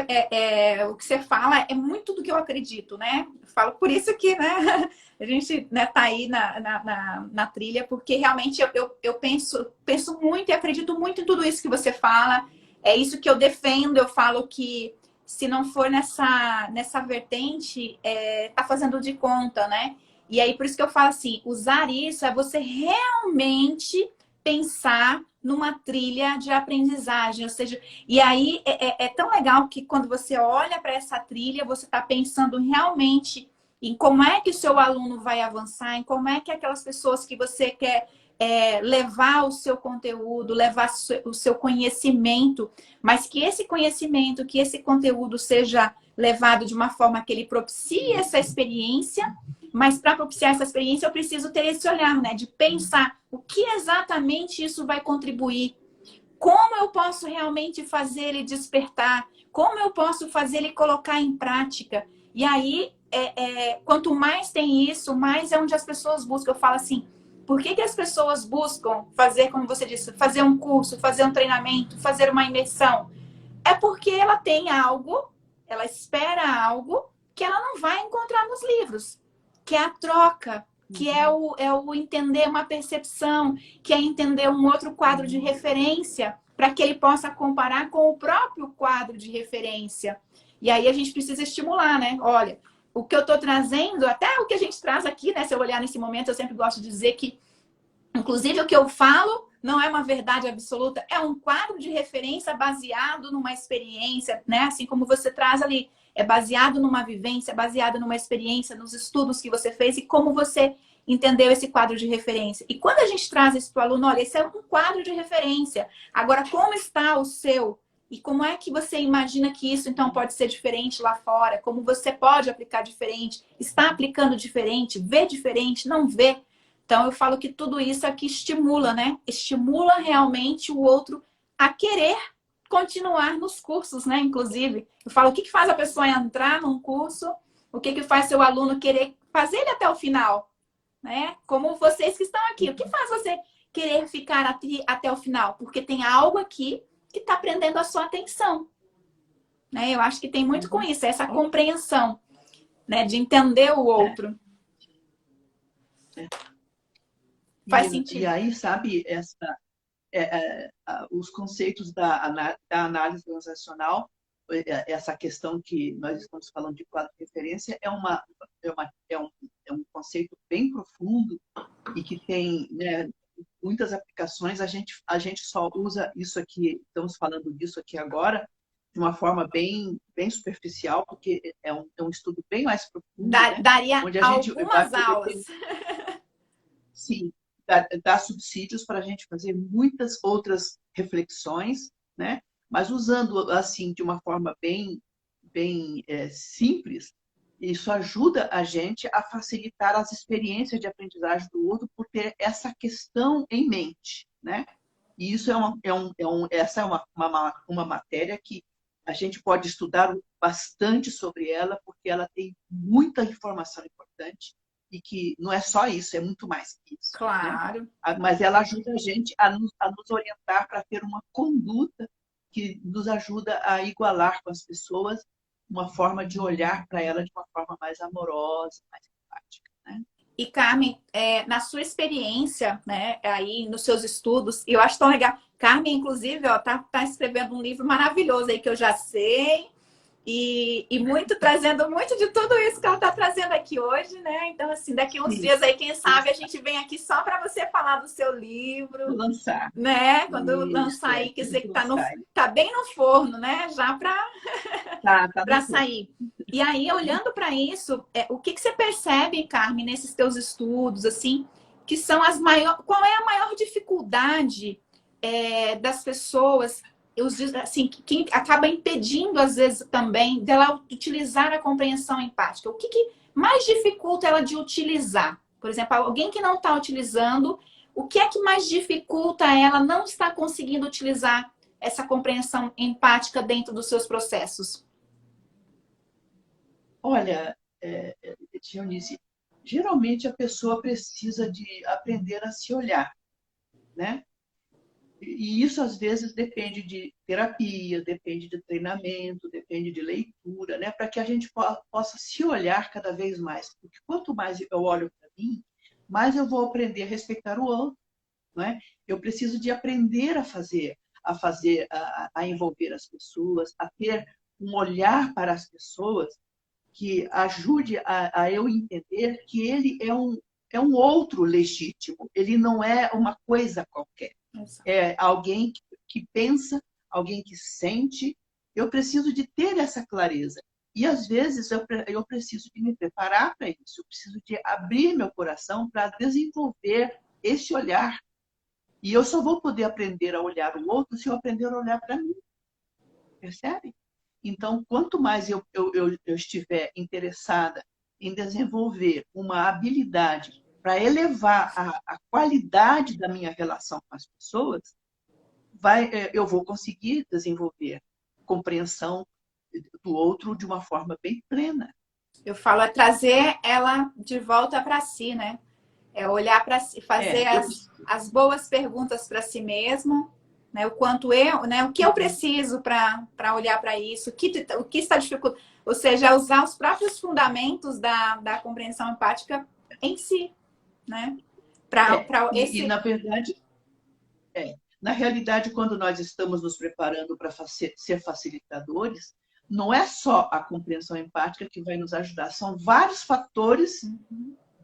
o que você fala é muito do que eu acredito, né? Eu falo por isso que, né, a gente, né, tá aí na trilha, porque realmente eu penso muito e acredito muito em tudo isso que você fala. É isso que eu defendo. Eu falo que se não for nessa vertente, tá fazendo de conta, né? E aí, por isso que eu falo assim, usar isso é você realmente pensar numa trilha de aprendizagem, ou seja, e aí é tão legal que quando você olha para essa trilha, você está pensando realmente em como é que o seu aluno vai avançar, em como é que aquelas pessoas que você quer levar o seu conteúdo, levar o seu conhecimento, mas que esse conhecimento, que esse conteúdo seja levado de uma forma que ele propicie essa experiência, mas para propiciar essa experiência eu preciso ter esse olhar, né? De pensar o que exatamente isso vai contribuir, como eu posso realmente fazer ele despertar, como eu posso fazer ele colocar em prática. E aí, quanto mais tem isso, mais é onde as pessoas buscam. Eu falo assim, por que as pessoas buscam fazer, como você disse, fazer um curso, fazer um treinamento, fazer uma imersão? É porque ela tem algo, ela espera algo que ela não vai encontrar nos livros, que é a troca, que é o entender uma percepção, que é entender um outro quadro de referência, para que ele possa comparar com o próprio quadro de referência. E aí a gente precisa estimular, né? Olha, o que eu estou trazendo, até o que a gente traz aqui, né? Se eu olhar nesse momento, eu sempre gosto de dizer que inclusive, o que eu falo não é uma verdade absoluta, é um quadro de referência baseado numa experiência, né? Assim como você traz ali, é baseado numa vivência, baseado numa experiência, nos estudos que você fez e como você entendeu esse quadro de referência. E quando a gente traz isso para o aluno, olha, esse é um quadro de referência. Agora, como está o seu? E como é que você imagina que isso, então, pode ser diferente lá fora? Como você pode aplicar diferente? Está aplicando diferente? Vê diferente? Não vê? Então, eu falo que tudo isso aqui estimula, né? Estimula realmente o outro a querer continuar nos cursos, né? Inclusive, eu falo o que faz a pessoa entrar num curso, o que faz seu aluno querer fazer ele até o final, né? Como vocês que estão aqui, o que faz você querer ficar aqui até o final? Porque tem algo aqui que está prendendo a sua atenção, né? Eu acho que tem muito com isso, essa compreensão, né? De entender o outro. Faz sentido. E aí, sabe, os conceitos da análise transacional, essa questão que nós estamos falando de quadro de referência, é um conceito bem profundo e que tem, né, muitas aplicações. A gente só usa isso aqui, estamos falando disso aqui agora, de uma forma bem superficial, porque é um estudo bem mais profundo, né? Daria Onde a gente algumas aulas. Sim, dá subsídios para a gente fazer muitas outras reflexões, né? Mas usando assim de uma forma bem simples, isso ajuda a gente a facilitar as experiências de aprendizagem do outro por ter essa questão em mente, né? E isso essa é uma matéria que a gente pode estudar bastante sobre ela, porque ela tem muita informação importante e que não é só isso, é muito mais que isso. Claro. Né? Mas ela ajuda a gente a nos orientar para ter uma conduta que nos ajuda a igualar com as pessoas uma forma de olhar para ela de uma forma mais amorosa, mais empática. Né? E, Carmen, na sua experiência, né, aí nos seus estudos, eu acho tão legal. Carmen, inclusive, ó, tá escrevendo um livro maravilhoso aí que eu já sei. E muito trazendo muito de tudo isso que ela está trazendo aqui hoje, né? Então, assim, daqui uns dias aí, quem sabe, a gente vem aqui só para você falar do seu livro. Vou lançar. Né? Quando lançar aí, que você que tá bem no forno, né? Já para sair. E aí, olhando para isso, o que você percebe, Carmen, nesses teus estudos, assim, que são qual é a maior dificuldade das pessoas, assim, que acaba impedindo, às vezes, também dela utilizar a compreensão empática? O que mais dificulta ela de utilizar? Por exemplo, alguém que não está utilizando, o que é que mais dificulta ela não estar conseguindo utilizar essa compreensão empática dentro dos seus processos? Olha, Dionísio, geralmente a pessoa precisa de aprender a se olhar, né? E isso, às vezes, depende de terapia, depende de treinamento, depende de leitura, né? Para que a gente possa se olhar cada vez mais. Porque quanto mais eu olho para mim, mais eu vou aprender a respeitar o outro, não é? Eu preciso de aprender a envolver as pessoas, a ter um olhar para as pessoas que ajude a eu entender que ele é um outro legítimo, ele não é uma coisa qualquer. Exato. É alguém que pensa, alguém que sente. Eu preciso de ter essa clareza. E, às vezes, eu preciso de me preparar para isso. Eu preciso de abrir meu coração para desenvolver esse olhar. E eu só vou poder aprender a olhar o outro se eu aprender a olhar para mim. Percebe? Então, quanto mais eu estiver interessada em desenvolver uma habilidade para elevar a qualidade da minha relação com as pessoas, eu vou conseguir desenvolver compreensão do outro de uma forma bem plena. Eu falo, é trazer ela de volta para si, né? É olhar para si, fazer as boas perguntas para si mesmo, né? O quanto eu, né? O que eu preciso para olhar para isso, o que está dificultando. Ou seja, usar os próprios fundamentos da compreensão empática em si, né? Na verdade, na realidade, quando nós estamos nos preparando para ser facilitadores, não é só a compreensão empática que vai nos ajudar, são vários fatores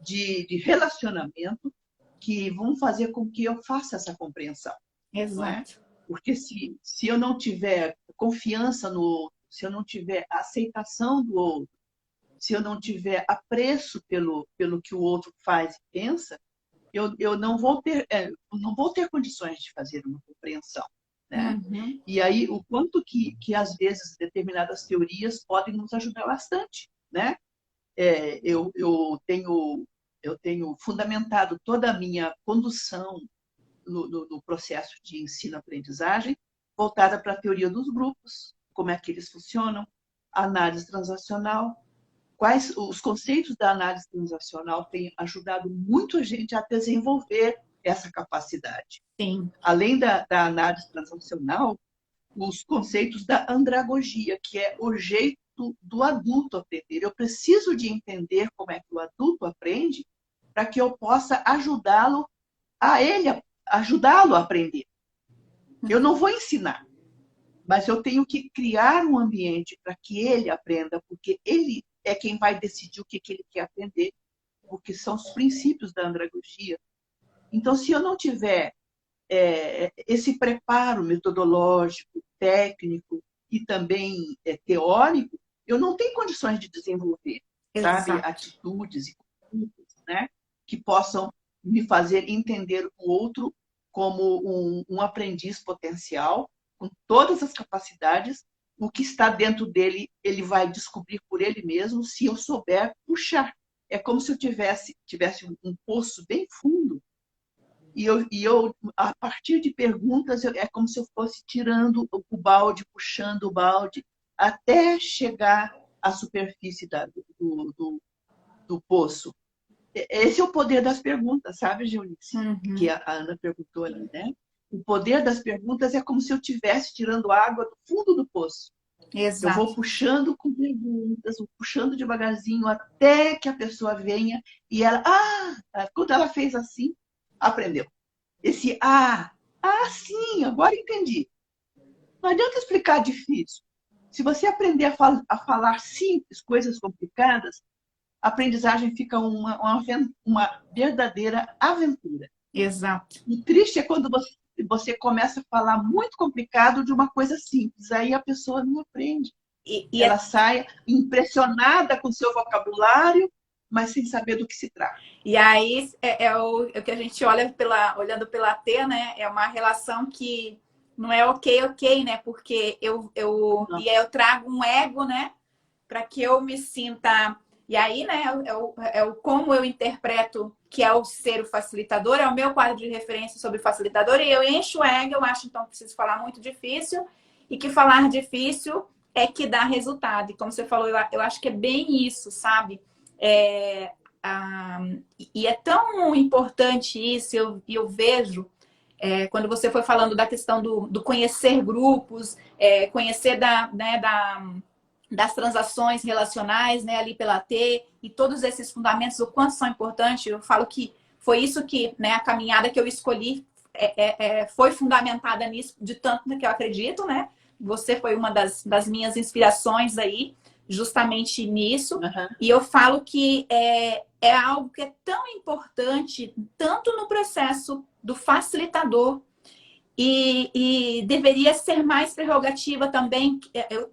de relacionamento que vão fazer com que eu faça essa compreensão. Exato. Não é? Porque se eu não tiver confiança no outro, se eu não tiver aceitação do outro, se eu não tiver apreço pelo que o outro faz e pensa, eu não vou ter condições de fazer uma compreensão. Né? E aí, o quanto que às vezes, determinadas teorias podem nos ajudar bastante. Né? Eu tenho fundamentado toda a minha condução no processo de ensino-aprendizagem voltada para a teoria dos grupos, como é que eles funcionam, a análise transacional. Quais os conceitos da análise transacional têm ajudado muito a gente a desenvolver essa capacidade. Sim. Além da análise transacional, os conceitos da andragogia, que é o jeito do adulto aprender. Eu preciso de entender como é que o adulto aprende para que eu possa ajudá-lo a aprender. Eu não vou ensinar, mas eu tenho que criar um ambiente para que ele aprenda, porque ele é quem vai decidir o que ele quer aprender, porque são os princípios da andragogia. Então, se eu não tiver esse preparo metodológico, técnico e também teórico, eu não tenho condições de desenvolver, sabe, atitudes e condutas, né, que possam me fazer entender o outro como um aprendiz potencial, com todas as capacidades. O que está dentro dele, ele vai descobrir por ele mesmo, se eu souber puxar. É como se eu tivesse um poço bem fundo, e eu, a partir de perguntas, é como se eu fosse tirando o balde, puxando o balde, até chegar à superfície do poço. Esse é o poder das perguntas, sabe, Geunice? Que a Ana perguntou ali, né? O poder das perguntas é como se eu estivesse tirando água do fundo do poço. Exato. Eu vou puxando com perguntas, vou puxando devagarzinho até que a pessoa venha e ela, quando ela fez assim, aprendeu. Esse sim, agora entendi. Não adianta explicar difícil. Se você aprender a falar simples, coisas complicadas, a aprendizagem fica uma verdadeira aventura. Exato. O triste é quando você começa a falar muito complicado de uma coisa simples. Aí a pessoa não aprende. Ela sai impressionada com o seu vocabulário, mas sem saber do que se trata. E aí é o que a gente olha olhando pela T, né? É uma relação que não é ok, né? Porque e aí eu trago um ego, né? Para que eu me sinta. E aí, né? É o como eu interpreto que é o ser o facilitador, é o meu quadro de referência sobre facilitador, e eu encho o ego, eu acho então que preciso falar muito difícil, e que falar difícil é que dá resultado. E como você falou, eu acho que é bem isso, sabe? e é tão importante isso, eu vejo, quando você foi falando da questão do conhecer grupos, conhecer das transações relacionais, né, ali pela T, e todos esses fundamentos, o quanto são importantes, eu falo que foi isso que, né, a caminhada que eu escolhi foi fundamentada nisso, de tanto que eu acredito, né? Você foi uma das minhas inspirações aí, justamente nisso. Uhum. E eu falo que é algo que é tão importante, tanto no processo do facilitador, e deveria ser mais prerrogativa também.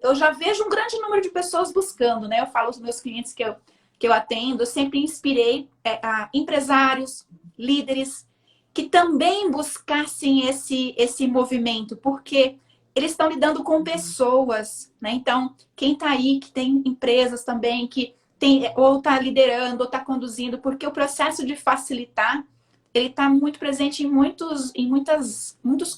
Eu já vejo um grande número de pessoas buscando, né? Eu falo aos meus clientes que eu atendo, eu sempre inspirei a empresários, líderes, que também buscassem esse movimento, porque eles estão lidando com pessoas, né? Então, quem está aí, que tem empresas também, que tem, ou está liderando, ou está conduzindo, porque o processo de facilitar ele está muito presente muitos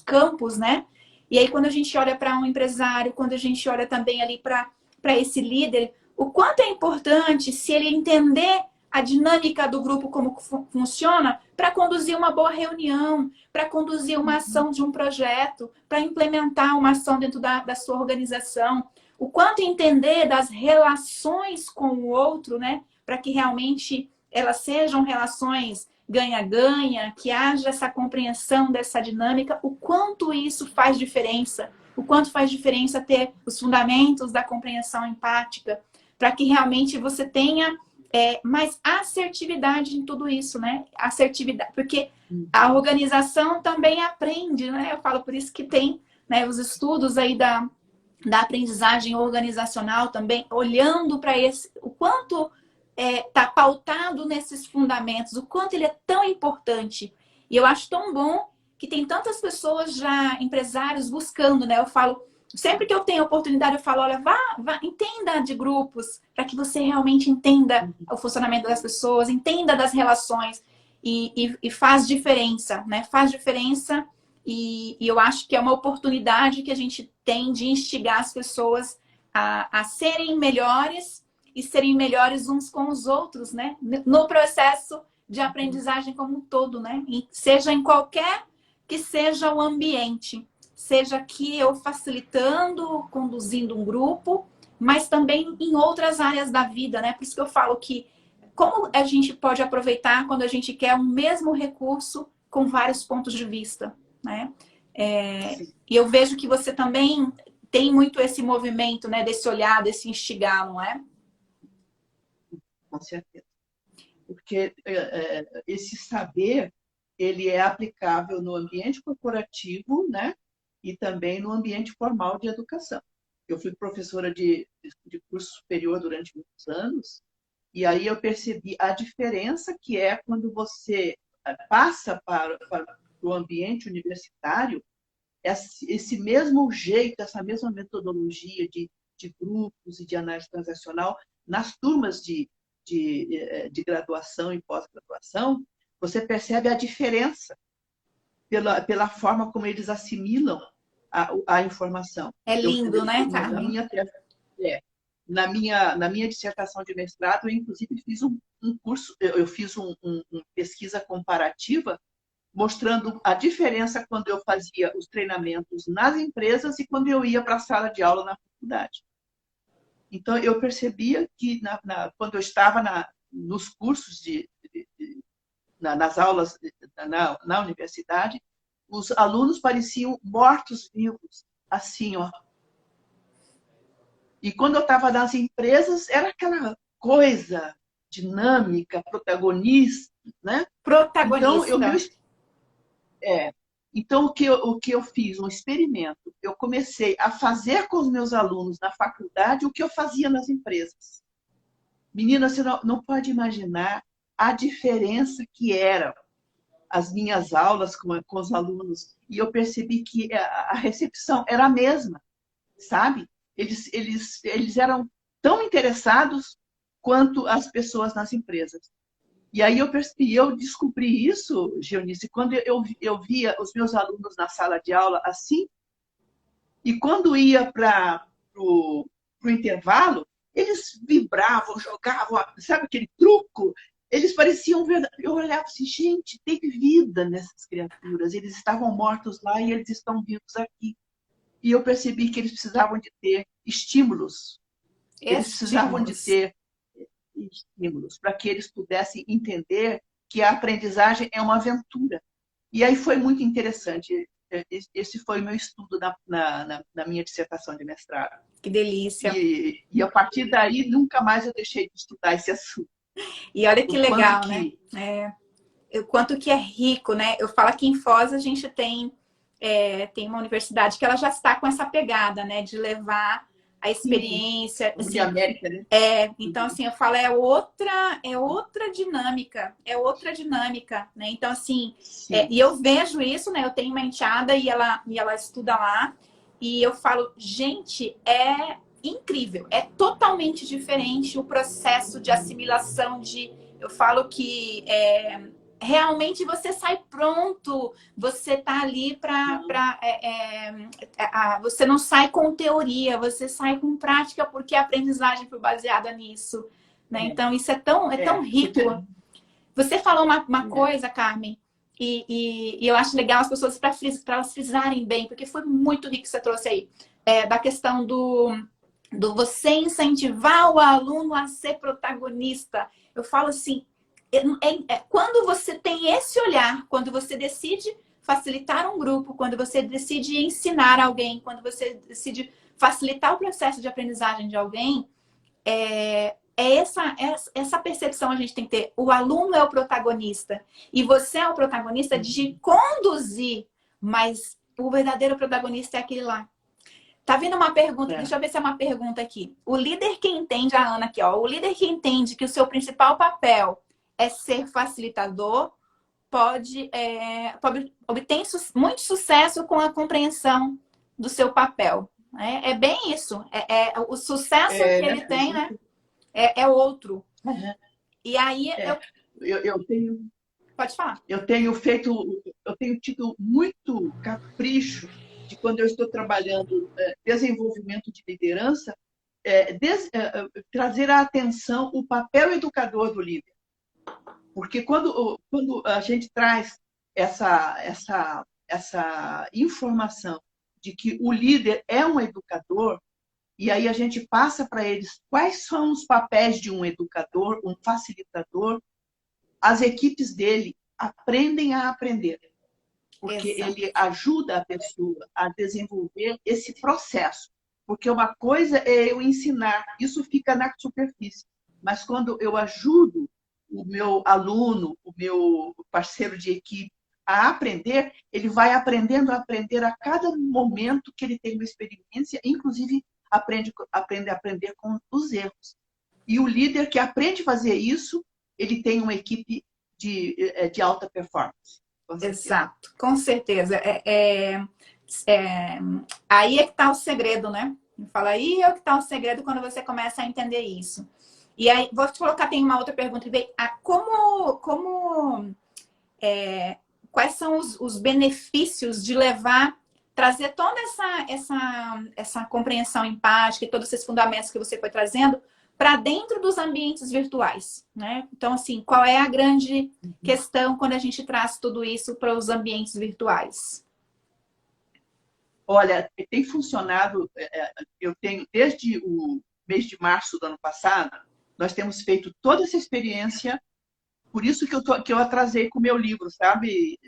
campos, né? E aí, quando a gente olha para um empresário, quando a gente olha também ali para esse líder, o quanto é importante se ele entender a dinâmica do grupo, como funciona, para conduzir uma boa reunião, para conduzir uma ação de um projeto, para implementar uma ação dentro da sua organização. O quanto entender das relações com o outro, né? Para que realmente elas sejam relações ganha-ganha, que haja essa compreensão dessa dinâmica, o quanto isso faz diferença, o quanto faz diferença ter os fundamentos da compreensão empática, para que realmente você tenha mais assertividade em tudo isso, né? Assertividade, porque a organização também aprende, né? Eu falo por isso que tem, né, os estudos aí da aprendizagem organizacional também, olhando para o quanto está pautado nesses fundamentos, o quanto ele é tão importante. E eu acho tão bom que tem tantas pessoas já, empresários, buscando, né? Eu falo, sempre que eu tenho oportunidade, eu falo, olha, vá entenda de grupos, para que você realmente entenda o funcionamento das pessoas, entenda das relações e faz diferença, né? Faz diferença e eu acho que é uma oportunidade que a gente tem de instigar as pessoas a serem melhores e serem melhores uns com os outros, né? No processo de aprendizagem como um todo, né? E seja em qualquer que seja o ambiente, seja aqui eu facilitando, conduzindo um grupo, mas também em outras áreas da vida, né? Por isso que eu falo que como a gente pode aproveitar quando a gente quer um mesmo recurso com vários pontos de vista, né? E eu vejo que você também tem muito esse movimento, né? Desse olhar, desse instigar, não é? Com certeza. Porque esse saber, ele é aplicável no ambiente corporativo, né? E também no ambiente formal de educação. Eu fui professora de curso superior durante muitos anos, e aí eu percebi a diferença que é quando você passa para o ambiente universitário, esse mesmo jeito, essa mesma metodologia de grupos e de análise transacional nas turmas de graduação e pós-graduação, você percebe a diferença pela forma como eles assimilam a informação. É lindo, né, Carmen? Na minha dissertação de mestrado, eu inclusive fiz um curso, eu fiz uma pesquisa comparativa mostrando a diferença quando eu fazia os treinamentos nas empresas e quando eu ia para a sala de aula na faculdade. Então, eu percebia que quando eu estava nos cursos, nas aulas na universidade, os alunos pareciam mortos-vivos, assim, ó. E quando eu estava nas empresas, era aquela coisa dinâmica, protagonista, né? Protagonista. Então, o que eu fiz? Um experimento. Eu comecei a fazer com os meus alunos na faculdade o que eu fazia nas empresas. Menina, você não pode imaginar a diferença que eram as minhas aulas com os alunos. E eu percebi que a recepção era a mesma, sabe? Eles eram tão interessados quanto as pessoas nas empresas. E aí eu descobri isso, Geonice, quando eu via os meus alunos na sala de aula assim, e quando ia para o intervalo, eles vibravam, jogavam, sabe aquele truco? eles pareciam verdadeiros. Eu olhava assim, gente, tem vida nessas criaturas. Eles estavam mortos lá e eles estão vivos aqui. E eu percebi que eles precisavam de ter estímulos. Eles precisavam de Estímulos. ter estímulos para que eles pudessem entender que a aprendizagem é uma aventura. E aí foi muito interessante. Esse foi o meu estudo na minha dissertação de mestrado. Que delícia. E a partir daí, nunca mais eu deixei de estudar esse assunto. E olha que O quanto legal, né? que... O quanto que é rico, né? Eu falo que em Foz a gente tem uma universidade que ela já está com essa pegada, né? De levar a experiência. Assim, América, né? Então, assim, eu falo, é outra dinâmica, né? Então, assim, e eu vejo isso, né? Eu tenho uma enteada e ela estuda lá, e eu falo, gente, é incrível, é totalmente diferente o processo de assimilação eu falo que realmente você sai pronto, você tá ali você não sai com teoria, você sai com prática, porque a aprendizagem foi baseada nisso, né? Então, isso é tão rico. Porque... Você falou uma coisa, Carmen, e eu acho legal as pessoas para elas frisarem bem, porque foi muito rico que você trouxe aí, da questão do você incentivar o aluno a ser protagonista. Eu falo assim, quando você tem esse olhar, quando você decide facilitar um grupo, quando você decide ensinar alguém, quando você decide facilitar o processo de aprendizagem de alguém, essa percepção a gente tem que ter. O aluno é o protagonista e você é o protagonista de conduzir, mas o verdadeiro protagonista é aquele lá. Tá vindo uma pergunta, deixa eu ver se é uma pergunta aqui. O líder que entende, a Ana aqui, ó, o líder que entende que o seu principal papel é ser facilitador, obter muito sucesso com a compreensão do seu papel. É bem isso. O sucesso que ele tem, né? É outro. Uhum. E aí eu tenho... Pode falar. Eu tenho tido muito capricho de quando eu estou trabalhando desenvolvimento de liderança, trazer à atenção o papel educador do líder. Porque quando a gente traz essa informação de que o líder é um educador, e aí a gente passa para eles quais são os papéis de um educador, um facilitador, as equipes dele aprendem a aprender. Porque ele ajuda a pessoa a desenvolver esse processo. Porque uma coisa é eu ensinar, isso fica na superfície. Mas quando eu ajudo o meu aluno, o meu parceiro de equipe a aprender, ele vai aprendendo a aprender a cada momento que ele tem uma experiência, inclusive aprende a aprender com os erros. E o líder que aprende a fazer isso, ele tem uma equipe de alta performance. Exato, com certeza. Aí é que está o segredo, né? Fala, aí é que está o segredo quando você começa a entender isso. E aí, vou te colocar, tem uma outra pergunta. Quais são os benefícios de trazer toda essa compreensão empática e todos esses fundamentos que você foi trazendo para dentro dos ambientes virtuais, né? Então, assim, qual é a grande questão quando a gente traz tudo isso para os ambientes virtuais? Olha, tem funcionado, eu tenho, desde o mês de março do ano passado, nós temos feito toda essa experiência, por isso que eu atrasei com o meu livro, sabe?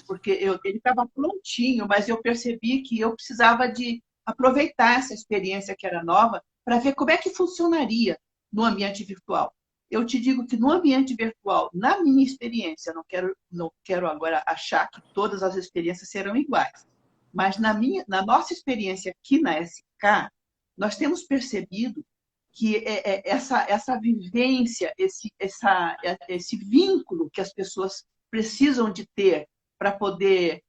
Porque ele estava prontinho, mas eu percebi que eu precisava de aproveitar essa experiência que era nova para ver como é que funcionaria no ambiente virtual. Eu te digo que no ambiente virtual, na minha experiência, não quero agora achar que todas as experiências serão iguais, mas na nossa experiência aqui na SK, nós temos percebido que essa vivência, esse vínculo que as pessoas precisam de ter para poder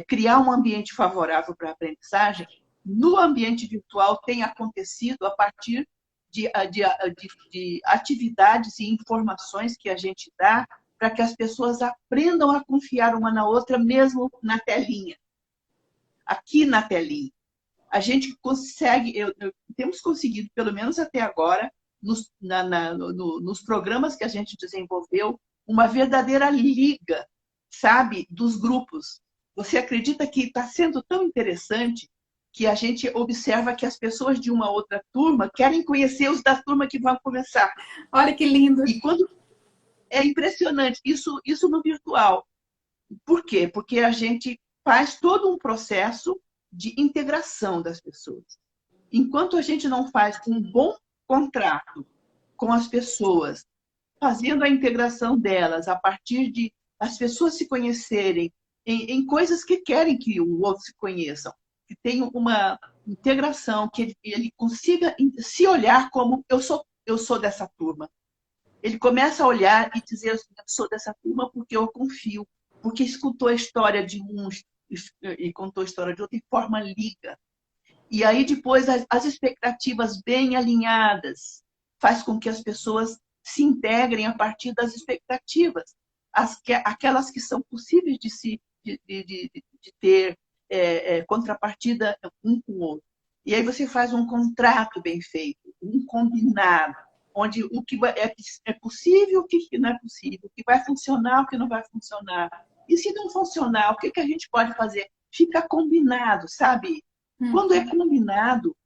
criar um ambiente favorável para a aprendizagem, no ambiente virtual tem acontecido a partir de atividades e informações que a gente dá para que as pessoas aprendam a confiar uma na outra, mesmo na telinha. Aqui na telinha. A gente consegue, temos conseguido, pelo menos até agora, nos programas que a gente desenvolveu, uma verdadeira liga, sabe, dos grupos. Você acredita que está sendo tão interessante que a gente observa que as pessoas de uma outra turma querem conhecer os da turma que vão começar. Olha que lindo. E quando é impressionante, isso no virtual. Por quê? Porque a gente faz todo um processo de integração das pessoas. Enquanto a gente não faz um bom contrato com as pessoas, fazendo a integração delas a partir de as pessoas se conhecerem em coisas que querem que o outro se conheçam, que tenha uma integração, que ele consiga se olhar como eu sou dessa turma. Ele começa a olhar e dizer, eu sou dessa turma porque eu confio, porque escutou a história de uns e contou a história de outro e forma liga. E aí depois as expectativas bem alinhadas faz com que as pessoas se integrem a partir das expectativas, aquelas que são possíveis de ter contrapartida um com o outro. E aí você faz um contrato bem feito, um combinado, onde o que é possível, o que não é possível, o que vai funcionar, o que não vai funcionar. E se não funcionar, o que a gente pode fazer? Fica combinado, sabe? Quando é combinado,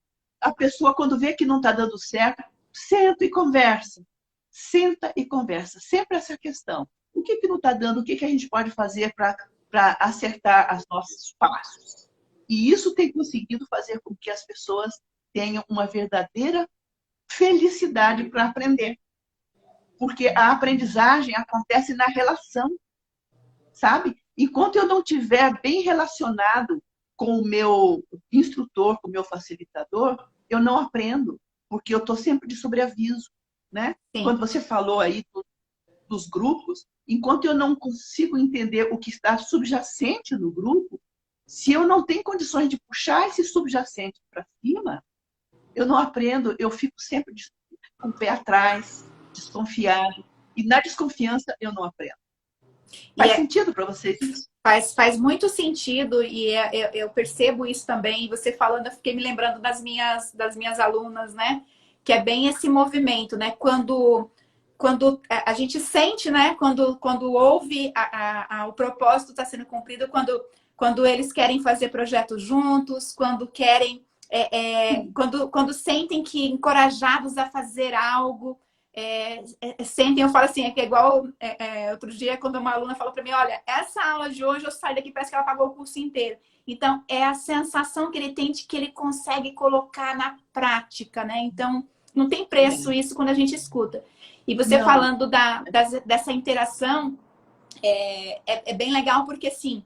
a pessoa, quando vê que não está dando certo, senta e conversa. Senta e conversa. Sempre essa questão. O que não está dando? O que a gente pode fazer para acertar os nossos passos? E isso tem conseguido fazer com que as pessoas tenham uma verdadeira felicidade para aprender. Porque a aprendizagem acontece na relação, sabe? Enquanto eu não estiver bem relacionado com o meu instrutor, com o meu facilitador, eu não aprendo, porque eu estou sempre de sobreaviso, né? Sim. Quando você falou aí dos grupos, enquanto eu não consigo entender o que está subjacente no grupo, se eu não tenho condições de puxar esse subjacente para cima, eu não aprendo, eu fico sempre com o pé atrás, desconfiado. E na desconfiança eu não aprendo. Faz sentido para vocês isso? Faz muito sentido e eu percebo isso também. E você falando, eu fiquei me lembrando das minhas alunas, né? Que é bem esse movimento, né? Quando a gente sente, né? Quando ouve o propósito está sendo cumprido, quando eles querem fazer projetos juntos, quando querem, quando sentem que encorajados a fazer algo. Sentem, eu falo assim, é que é igual outro dia quando uma aluna falou para mim, olha, essa aula de hoje eu saio daqui, parece que ela pagou o curso inteiro. Então, é a sensação que ele tem de que ele consegue colocar na prática, né? Então, não tem preço isso quando a gente escuta. E você falando dessa interação, é bem legal porque, assim,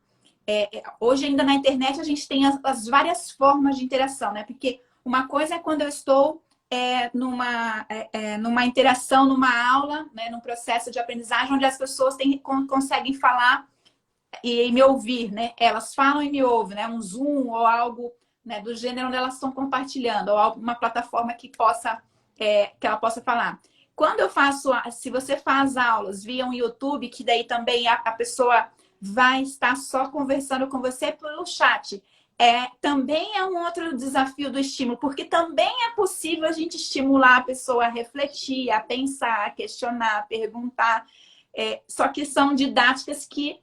hoje ainda na internet a gente tem as várias formas de interação, né? Porque uma coisa é quando eu estou numa interação, numa aula, né, num processo de aprendizagem, onde as pessoas conseguem falar e me ouvir, né? Elas falam e me ouvem, né? Um Zoom ou algo, né, do gênero onde elas estão compartilhando, ou alguma plataforma que ela possa falar. Quando eu faço, se você faz aulas via um YouTube, que daí também a pessoa vai estar só conversando com você pelo chat. Também é um outro desafio do estímulo, porque também é possível a gente estimular a pessoa a refletir, a pensar, a questionar, a perguntar. Só que são didáticas que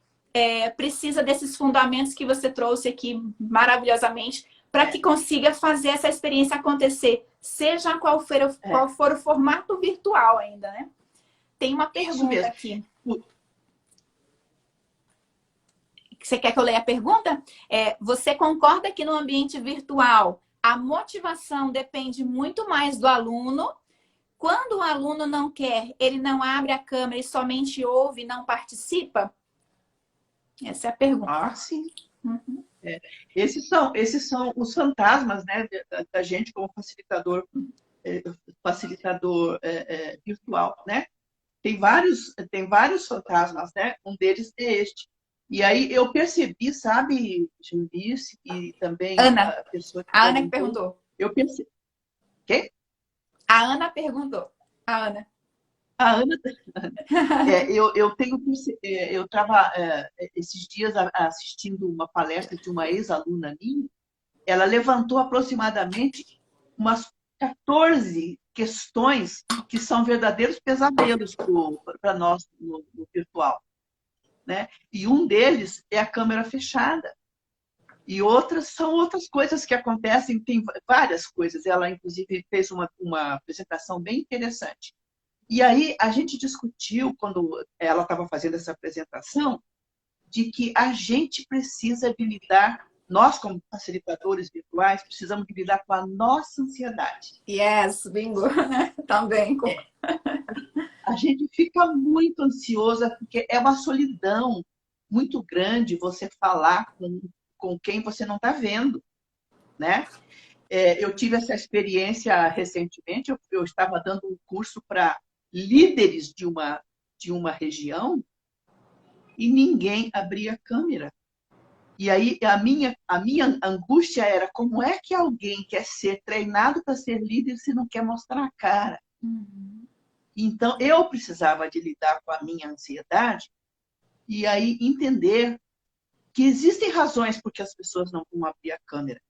precisa desses fundamentos que você trouxe aqui maravilhosamente para que consiga fazer essa experiência acontecer, seja qual for o formato virtual ainda, né? Tem uma pergunta aqui. Você quer que eu leia a pergunta? Você concorda que no ambiente virtual a motivação depende muito mais do aluno? Quando o aluno não quer, ele não abre a câmera e somente ouve e não participa? Essa é a pergunta. Ah, sim. Uhum. Esses são os fantasmas, né, da gente como facilitador virtual, né? Tem vários fantasmas, né? Um deles é este. E aí eu percebi, sabe, Julice, e também Ana. a pessoa que a Ana que perguntou. Eu percebi. Quem? A Ana perguntou. A Ana. A Ana. Eu estava esses dias assistindo uma palestra de uma ex-aluna minha. Ela levantou aproximadamente umas 14 questões que são verdadeiros pesadelos para nós no virtual, né? E um deles é a câmera fechada. E outras são outras coisas que acontecem, tem várias coisas. Ela, inclusive, fez uma apresentação bem interessante. E aí a gente discutiu, quando ela estava fazendo essa apresentação, de que a gente precisa de lidar, nós como facilitadores virtuais, precisamos de lidar com a nossa ansiedade. Yes, bingo. Também. A gente fica muito ansiosa, porque é uma solidão muito grande você falar com quem você não está vendo, né? Eu tive essa experiência recentemente, eu estava dando um curso para líderes de uma região e ninguém abria a câmera. E aí a minha angústia era como é que alguém quer ser treinado para ser líder se não quer mostrar a cara? Então eu precisava de lidar com a minha ansiedade e aí entender que existem razões por que as pessoas não vão abrir a câmera.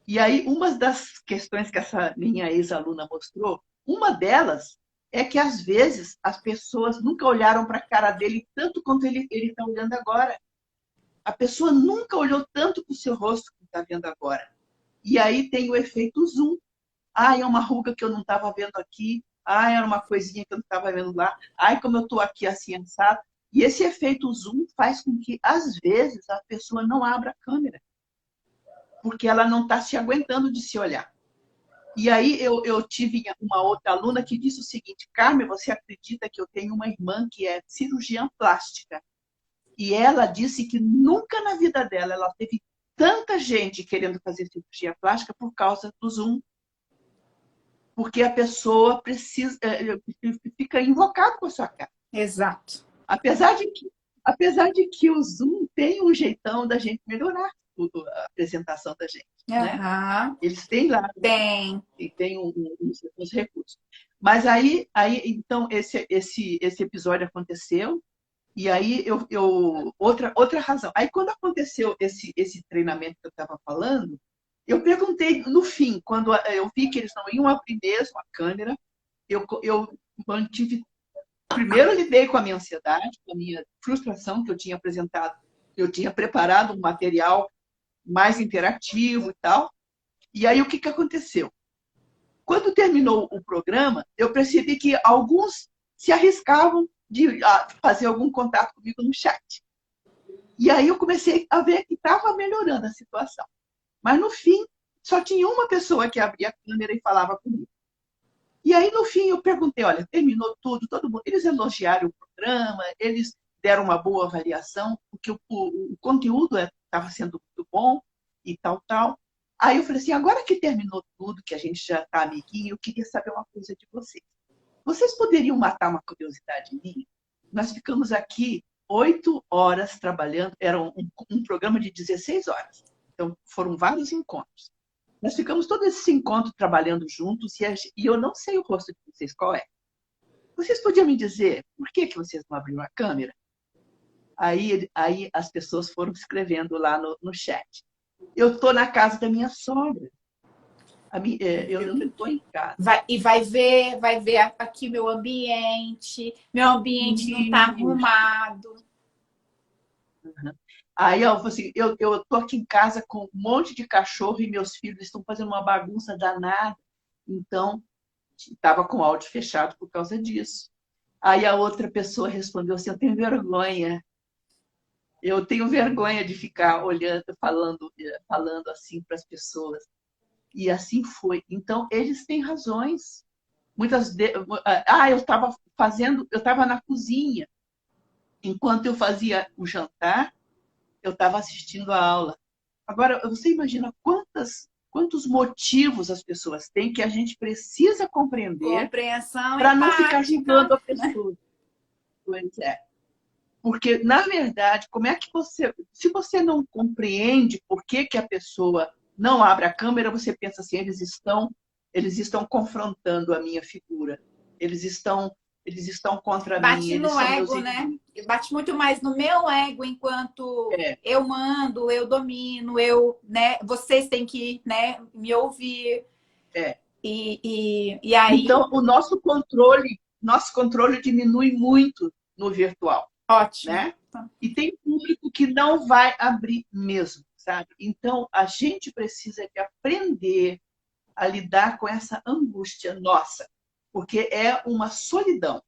E aí uma das questões que essa minha ex-aluna mostrou, uma delas é que às vezes as pessoas nunca olharam para a cara dele tanto quanto ele está olhando agora. A pessoa nunca olhou tanto para o seu rosto como está vendo agora. E aí tem o efeito zoom. É uma ruga que eu não estava vendo aqui. Era uma coisinha que eu não estava vendo lá. Como eu estou aqui assim, assado. E esse efeito zoom faz com que, às vezes, a pessoa não abra a câmera. Porque ela não está se aguentando de se olhar. E aí eu tive uma outra aluna que disse o seguinte: Carmen, você acredita que eu tenho uma irmã que é cirurgiã plástica? E ela disse que nunca na vida dela ela teve tanta gente querendo fazer cirurgia plástica por causa do Zoom. Porque a pessoa fica invocada com a sua cara. Exato. Apesar de que o Zoom tem um jeitão da gente melhorar a apresentação da gente. Né? Eles têm lá. Tem uns recursos. Mas aí então, esse episódio aconteceu. E aí, outra razão. Aí, quando aconteceu esse treinamento que eu estava falando, eu perguntei, no fim, quando eu vi que eles não iam abrir mesmo a câmera, eu mantive... Primeiro, eu lidei com a minha ansiedade, com a minha frustração que eu tinha apresentado. Eu tinha preparado um material mais interativo e tal. E aí, o que aconteceu? Quando terminou o programa, eu percebi que alguns se arriscavam de fazer algum contato comigo no chat. E aí eu comecei a ver que estava melhorando a situação. Mas no fim, só tinha uma pessoa que abria a câmera e falava comigo. E aí no fim eu perguntei, olha, terminou tudo, todo mundo. Eles elogiaram o programa, eles deram uma boa avaliação, porque o conteúdo estava sendo muito bom e tal. Aí eu falei assim, agora que terminou tudo, que a gente já está amiguinho, eu queria saber uma coisa de vocês. Vocês poderiam matar uma curiosidade minha? Nós ficamos aqui 8 horas trabalhando, era um programa de 16 horas. Então, foram vários encontros. Nós ficamos todo esse encontro trabalhando juntos e eu não sei o rosto de vocês, qual é. Vocês podiam me dizer por que vocês não abriram a câmera? Aí as pessoas foram escrevendo lá no chat. Eu estou na casa da minha sogra. Eu não estou em casa. Vai ver aqui meu ambiente não está arrumado. Uhum. Aí eu falei assim, eu estou aqui em casa com um monte de cachorro e meus filhos estão fazendo uma bagunça danada. Então, estava com o áudio fechado por causa disso. Aí a outra pessoa respondeu assim, eu tenho vergonha. Eu tenho vergonha de ficar olhando, falando assim para as pessoas. E assim foi. Então, eles têm razões. Eu estava na cozinha. Enquanto eu fazia o jantar, eu estava assistindo a aula. Agora, você imagina quantos motivos as pessoas têm que a gente precisa compreender para não ficar julgando a pessoa. Pois é. Porque, na verdade, se você não compreende por que a pessoa não abre a câmera, você pensa assim, eles estão confrontando a minha figura. Eles estão contra mim. Bate no ego, né? Bate muito mais no meu ego, enquanto eu mando, eu domino, né? Vocês têm que, né, me ouvir. E aí, Então, o nosso controle diminui muito no virtual, ótimo. né? E tem público que não vai abrir mesmo, sabe? Então, a gente precisa de aprender a lidar com essa angústia nossa, porque é uma solidão,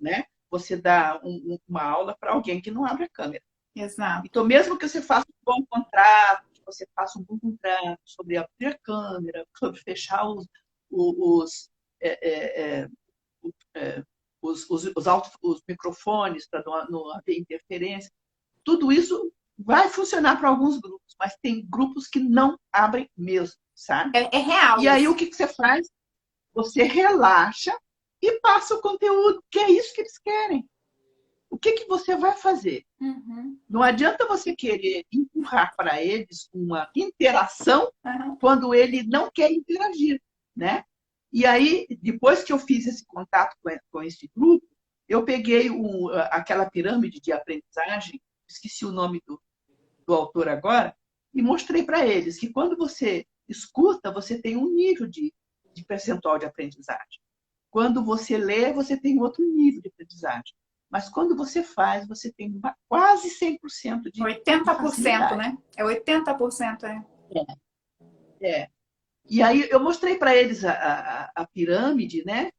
né? Você dá uma aula para alguém que não abre a câmera. Exato. Então, mesmo que você faça um bom contrato, que você faça um bom contrato sobre abrir a câmera, sobre fechar os, é, é, é, os microfones para não haver interferência, tudo isso vai funcionar para alguns grupos, mas tem grupos que não abrem mesmo, sabe? É real E aí o isso. que você faz? Você relaxa e passa o conteúdo, que é isso que eles querem. O que você vai fazer? Uhum. Não adianta você querer empurrar para eles uma interação Uhum. quando ele não quer interagir, né? E aí, depois que eu fiz esse contato com esse grupo, eu peguei aquela pirâmide de aprendizagem, esqueci o nome do autor agora, e mostrei para eles que quando você escuta, você tem um nível de percentual de aprendizagem. Quando você lê, você tem outro nível de aprendizagem. Mas quando você faz, você tem quase 100% de 80%, facilidade. né? É 80%, é. É. E aí eu mostrei para eles a pirâmide, né,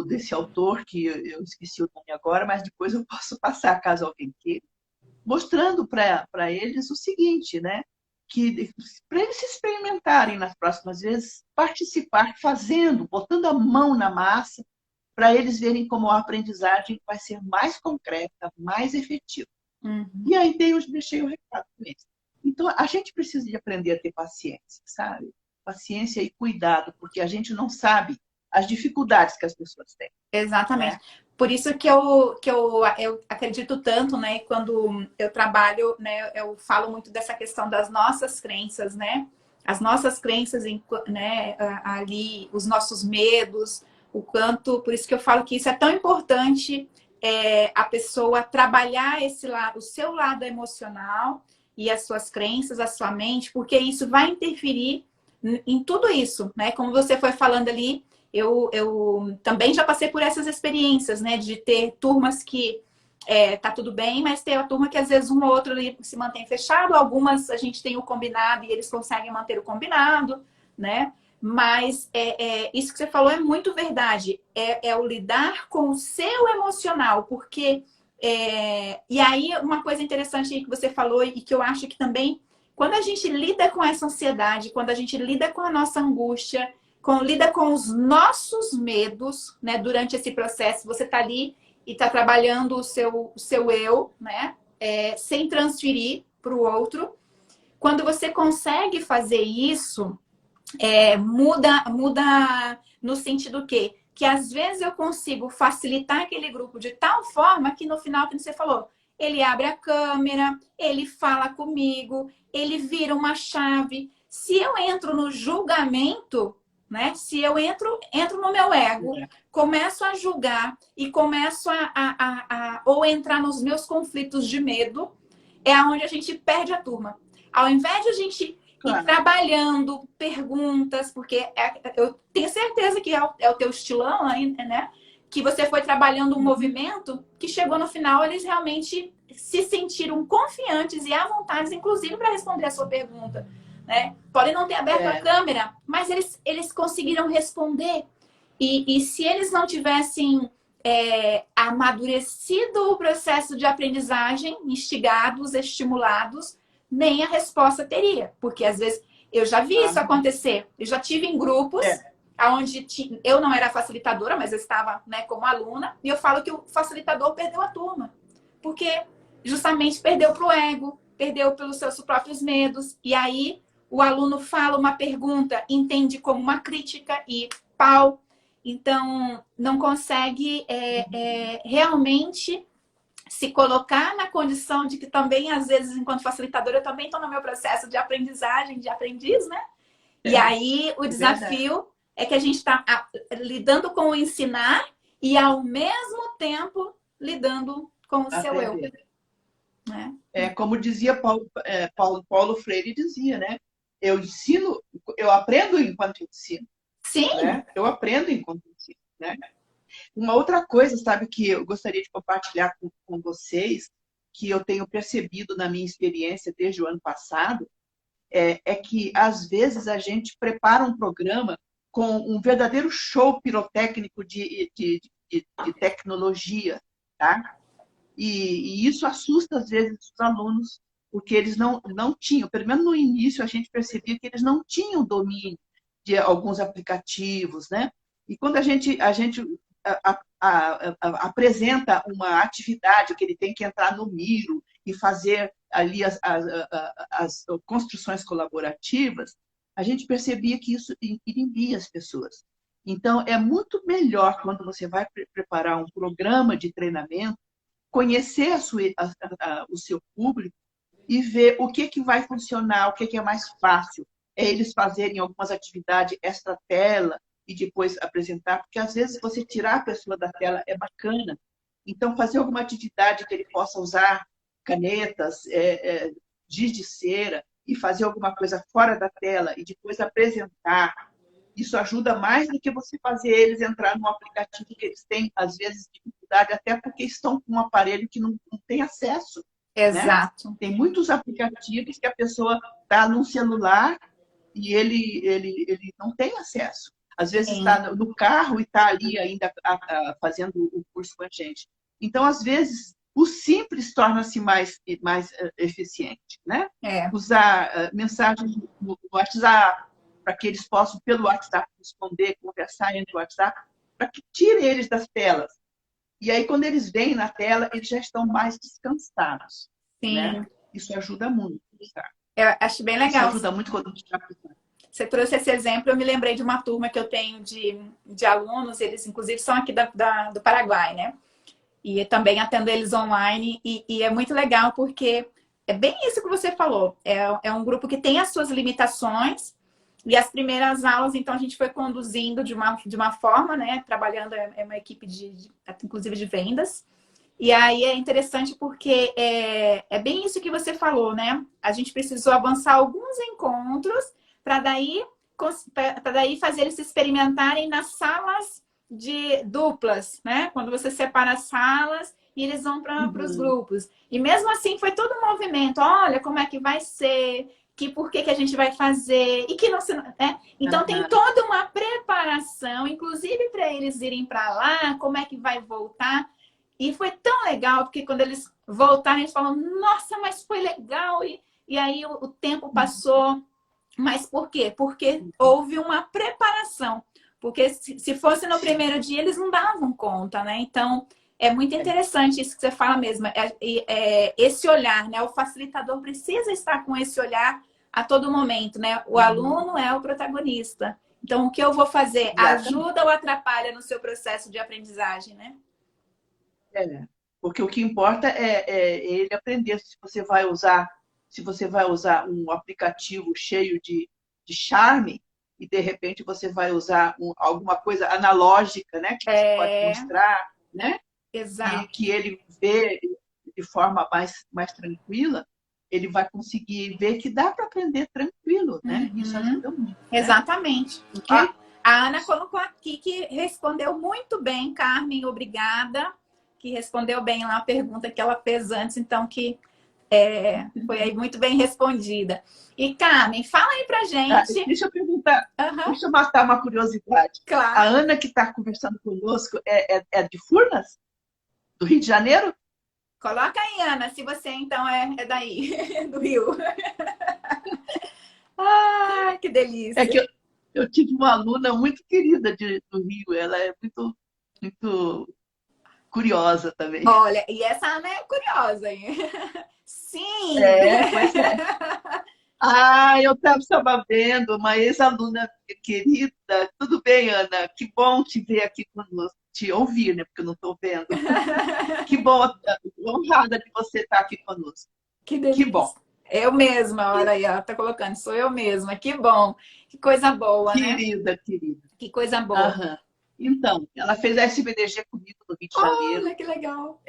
desse autor, que eu esqueci o nome agora, mas depois eu posso passar, caso alguém queira, mostrando para eles o seguinte, né, que para eles se experimentarem nas próximas vezes, participar, fazendo, botando a mão na massa, para eles verem como a aprendizagem vai ser mais concreta, mais efetiva. Uhum. E aí deixei o recado com eles. Então, a gente precisa de aprender a ter paciência, sabe? Paciência e cuidado, porque a gente não sabe as dificuldades que as pessoas têm, Exatamente. né? Por isso eu acredito tanto, né? Quando eu trabalho, né? Eu falo muito dessa questão das nossas crenças, né? As nossas crenças, né? Ali, os nossos medos, o quanto. Por isso que eu falo que isso é tão importante, a pessoa trabalhar esse lado, o seu lado emocional e as suas crenças, a sua mente, porque isso vai interferir em tudo isso, né? Como você foi falando ali, eu também já passei por essas experiências, né? De ter turmas que tá tudo bem, mas tem a turma que às vezes um ou outro ali se mantém fechado, algumas a gente tem o combinado e eles conseguem manter o combinado, né? Mas isso que você falou é muito verdade. É o lidar com o seu emocional, porque. E aí, uma coisa interessante que você falou e que eu acho que também, quando a gente lida com essa ansiedade, quando a gente lida com a nossa angústia, lida com os nossos medos, né? Durante esse processo, você está ali e está trabalhando o seu eu, né? Sem transferir para o outro. Quando você consegue fazer isso, muda no sentido que às vezes eu consigo facilitar aquele grupo de tal forma que no final, como você falou, ele abre a câmera, ele fala comigo, ele vira uma chave. Se eu entro no julgamento, né? Se eu entro no meu ego, começo a julgar e começo ou entrar nos meus conflitos de medo, é aonde a gente perde a turma. Ao invés de a gente ir Claro. trabalhando perguntas, porque eu tenho certeza que é o teu estilão ainda, né? Que você foi trabalhando um movimento que chegou no final, eles realmente se sentiram confiantes e à vontade, inclusive, para responder a sua pergunta. Né? Podem não ter aberto a câmera, mas eles conseguiram responder. E se eles não tivessem amadurecido o processo de aprendizagem, instigados, estimulados, nem a resposta teria. Porque às vezes eu já vi isso acontecer. Eu já tive em grupos onde eu não era facilitadora, mas eu estava, né, como aluna, e eu falo que o facilitador perdeu a turma. Porque justamente perdeu para o ego, perdeu pelos seus próprios medos. E aí o aluno fala uma pergunta, entende como uma crítica e pau. Então, não consegue realmente se colocar na condição de que também, às vezes, enquanto facilitadora, eu também estou no meu processo de aprendizagem, de aprendiz, né? E aí o desafio é que a gente está lidando com o ensinar e, ao mesmo tempo, lidando com o seu eu. Né? Como dizia Paulo Freire dizia, né? Eu ensino, eu aprendo enquanto ensino. Sim, né? Eu aprendo enquanto ensino, né? Uma outra coisa, sabe, que eu gostaria de compartilhar com vocês, que eu tenho percebido na minha experiência desde o ano passado, é que, às vezes, a gente prepara um programa com um verdadeiro show pirotécnico de tecnologia, tá? E isso assusta, às vezes, os alunos, porque eles não tinham, pelo menos no início, a gente percebia que eles não tinham domínio de alguns aplicativos, né? E quando a gente apresenta uma atividade que ele tem que entrar no Miro e fazer ali as construções colaborativas, a gente percebia que isso inibiria as pessoas. Então, é muito melhor quando você vai preparar um programa de treinamento, conhecer o seu público e ver o que vai funcionar, o que é mais fácil. É eles fazerem algumas atividades extra-tela e depois apresentar, porque às vezes você tirar a pessoa da tela é bacana. Então, fazer alguma atividade que ele possa usar canetas, giz de cera, e fazer alguma coisa fora da tela e depois apresentar. Isso ajuda mais do que você fazer eles entrar num aplicativo que eles têm, às vezes, dificuldade, até porque estão com um aparelho que não tem acesso, né? exato. Tem muitos aplicativos que a pessoa está num celular e ele não tem acesso. Às vezes Sim, está no carro e está ali ainda fazendo o curso com a gente. Então, às vezes, o simples torna-se mais eficiente, né? é. Usar mensagens no WhatsApp, para que eles possam, pelo WhatsApp, responder, conversar entre o WhatsApp, para que tire eles das telas. E aí, quando eles vêm na tela, eles já estão mais descansados, né? Sim, Isso ajuda muito, tá? eu acho bem Isso legal. ajuda muito quando a gente está precisando. Você trouxe esse exemplo, eu me lembrei de uma turma que eu tenho de alunos, eles inclusive são aqui do Paraguai, né? E também atendo eles online, e é muito legal porque é bem isso que você falou. É um grupo que tem as suas limitações, e as primeiras aulas, então, a gente foi conduzindo de uma forma, né? Trabalhando, é uma equipe inclusive de vendas. E aí é interessante porque é bem isso que você falou, né? A gente precisou avançar alguns encontros para daí fazer eles se experimentarem nas salas de duplas, né? Quando você separa as salas e eles vão para os Uhum. grupos. E mesmo assim foi todo um movimento. Olha como é que vai ser, que por que a gente vai fazer e que não se, né? Então tem Uhum. toda uma preparação, inclusive para eles irem para lá, como é que vai voltar. E foi tão legal, porque quando eles voltaram, eles falam, nossa, mas foi legal. E aí o tempo passou. Mas por quê? Porque houve uma preparação. Porque se fosse no primeiro dia, eles não davam conta, né? Então, é muito interessante isso que você fala mesmo. Esse olhar, né? O facilitador precisa estar com esse olhar a todo momento, né? O Uhum. aluno é o protagonista. Então, o que eu vou fazer? Exatamente. Ajuda ou atrapalha no seu processo de aprendizagem, né? É. Porque o que importa é ele aprender se você vai usar um aplicativo cheio de charme e de repente você vai usar alguma coisa analógica, né, que você pode É, mostrar, né, e exato. que ele vê de forma mais tranquila, ele vai conseguir ver que dá para aprender tranquilo, né? Isso Uhum. ajuda muito, né? Exatamente. Ó, Ok? a Ana colocou aqui que respondeu muito bem, Carmen, obrigada. Que respondeu bem lá a pergunta que ela fez antes, então que foi aí muito bem respondida. E Carmen, fala aí pra Ah, gente. deixa eu perguntar, Aham, deixa eu matar uma curiosidade. A claro. Ana que está conversando conosco é de Furnas, do Rio de Janeiro? Coloca aí, Ana, se você então é daí, do Rio. Ah, que É que delícia. eu tive uma aluna muito querida do Rio, ela é muito, muito curiosa também. Olha, e essa Ana é curiosa, hein? Sim! Pois é. Ah, eu estava vendo uma ex-aluna querida. Tudo bem, Ana? Que bom te ver aqui conosco, te ouvir, né? Porque eu não estou vendo. Que bom, honrada de você estar aqui conosco. Que Que bom. delícia. Eu mesma, olha aí, ela tá colocando, sou eu mesma. Que bom. Que coisa boa, né? Querida, querida. Que coisa boa. Aham. Então, ela fez a SBDG comigo no Rio de Janeiro. Olha que legal.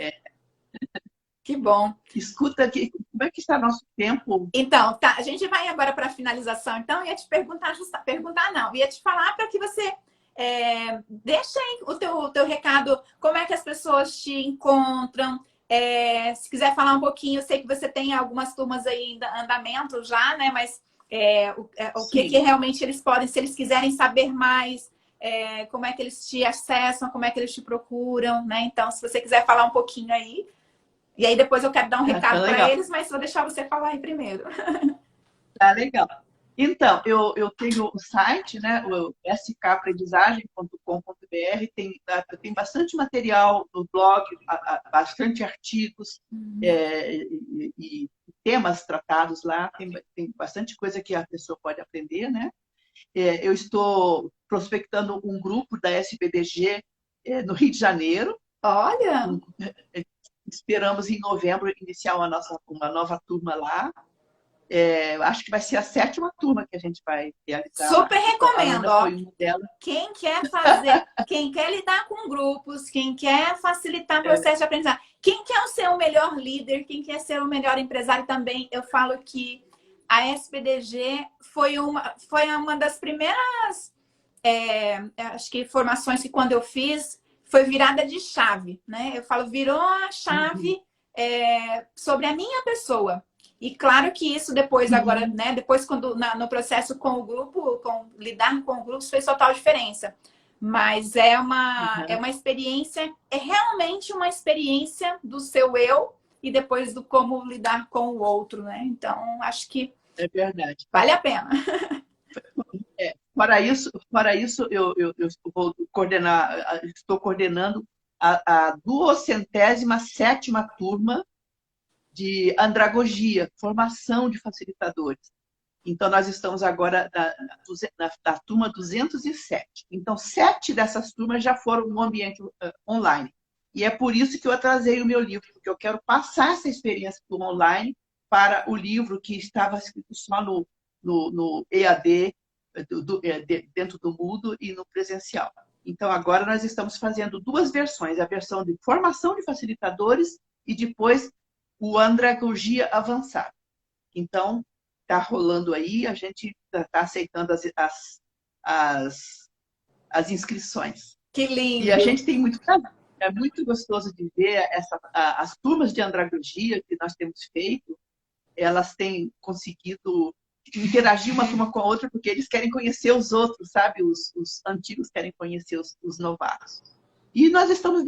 Que bom. Escuta aqui, como é que está nosso tempo? Então, tá, a gente vai agora para a finalização. Então, eu ia te perguntar, perguntar não, ia te falar para que você deixa aí o teu recado, como é que as pessoas te encontram. Se quiser falar um pouquinho, eu sei que você tem algumas turmas aí em andamento já, né? Mas o que realmente eles podem, se eles quiserem saber mais, como é que eles te acessam, como é que eles te procuram, né? Então, se você quiser falar um pouquinho aí. E aí depois eu quero dar um Tá recado para legal. eles, mas vou deixar você falar aí primeiro. Tá legal. Então, eu tenho o site, né, o skaprendizagem.com.br, tem bastante material no blog, bastante artigos e temas tratados lá, tem bastante coisa que a pessoa pode aprender, né? Eu estou prospectando um grupo da SBDG no Rio de Janeiro. Olha! Esperamos em novembro iniciar uma nova turma lá. Acho que vai ser a 7ª turma que a gente vai realizar lá. Super recomendo, ó. Foi uma delas. Quem quer fazer, quem quer lidar com grupos, quem quer facilitar o processo de aprendizagem, quem quer ser o melhor líder, quem quer ser o melhor empresário também, eu falo que a SPDG foi uma das primeiras, acho que formações que quando eu fiz, foi virada de chave, né? Eu falo, virou a chave sobre a minha pessoa. E claro que isso depois, agora, né? Depois, quando no processo com o grupo, lidar com o grupo, fez total diferença. Mas é uma experiência, é realmente uma experiência do seu eu e depois do como lidar com o outro, né? Então, acho que é verdade. Vale a pena. Fora isso, eu vou coordenar, estou coordenando a 207ª turma de andragogia, formação de facilitadores. Então, nós estamos agora na turma 207. Então, 7 dessas turmas já foram no ambiente online. E é por isso que eu atrasei o meu livro, porque eu quero passar essa experiência do online para o livro que estava escrito só no EAD, dentro do Moodle e no presencial. Então, agora nós estamos fazendo 2 versões, a versão de formação de facilitadores e depois o andragogia avançado. Então, está rolando aí, a gente está aceitando as inscrições. Que lindo! E a gente tem muito prazer. É muito gostoso de ver as turmas de andragogia que nós temos feito, elas têm conseguido interagir uma turma com a outra porque eles querem conhecer os outros, sabe? Os antigos querem conhecer os novatos. E nós estamos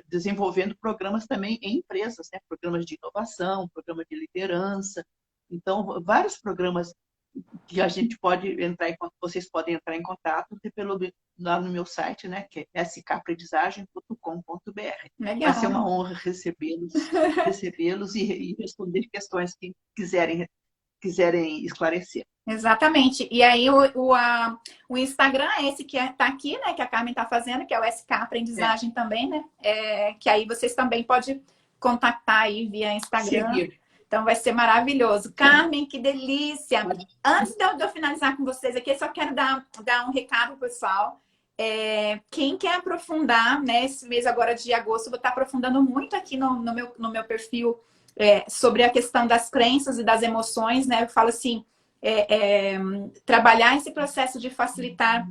desenvolvendo programas também em empresas, né? Programas de inovação, programa de liderança. Então, vários programas que a gente pode vocês podem entrar em contato lá no meu site, né? Que é skaprendizagem.com.br. Vai ser uma honra recebê-los e responder questões que quiserem esclarecer. Exatamente. E aí o Instagram é esse que está aqui, né? Que a Carmen está fazendo, que é o SK Aprendizagem também, né? Que aí vocês também podem contactar aí via Instagram. Seguir. Então vai ser maravilhoso. Carmen, que delícia! Antes de eu finalizar com vocês aqui, eu só quero dar um recado, pessoal. Quem quer aprofundar, né? Esse mês agora de agosto, eu vou estar aprofundando muito aqui no meu perfil sobre a questão das crenças e das emoções, né? Eu falo assim, trabalhar esse processo de facilitar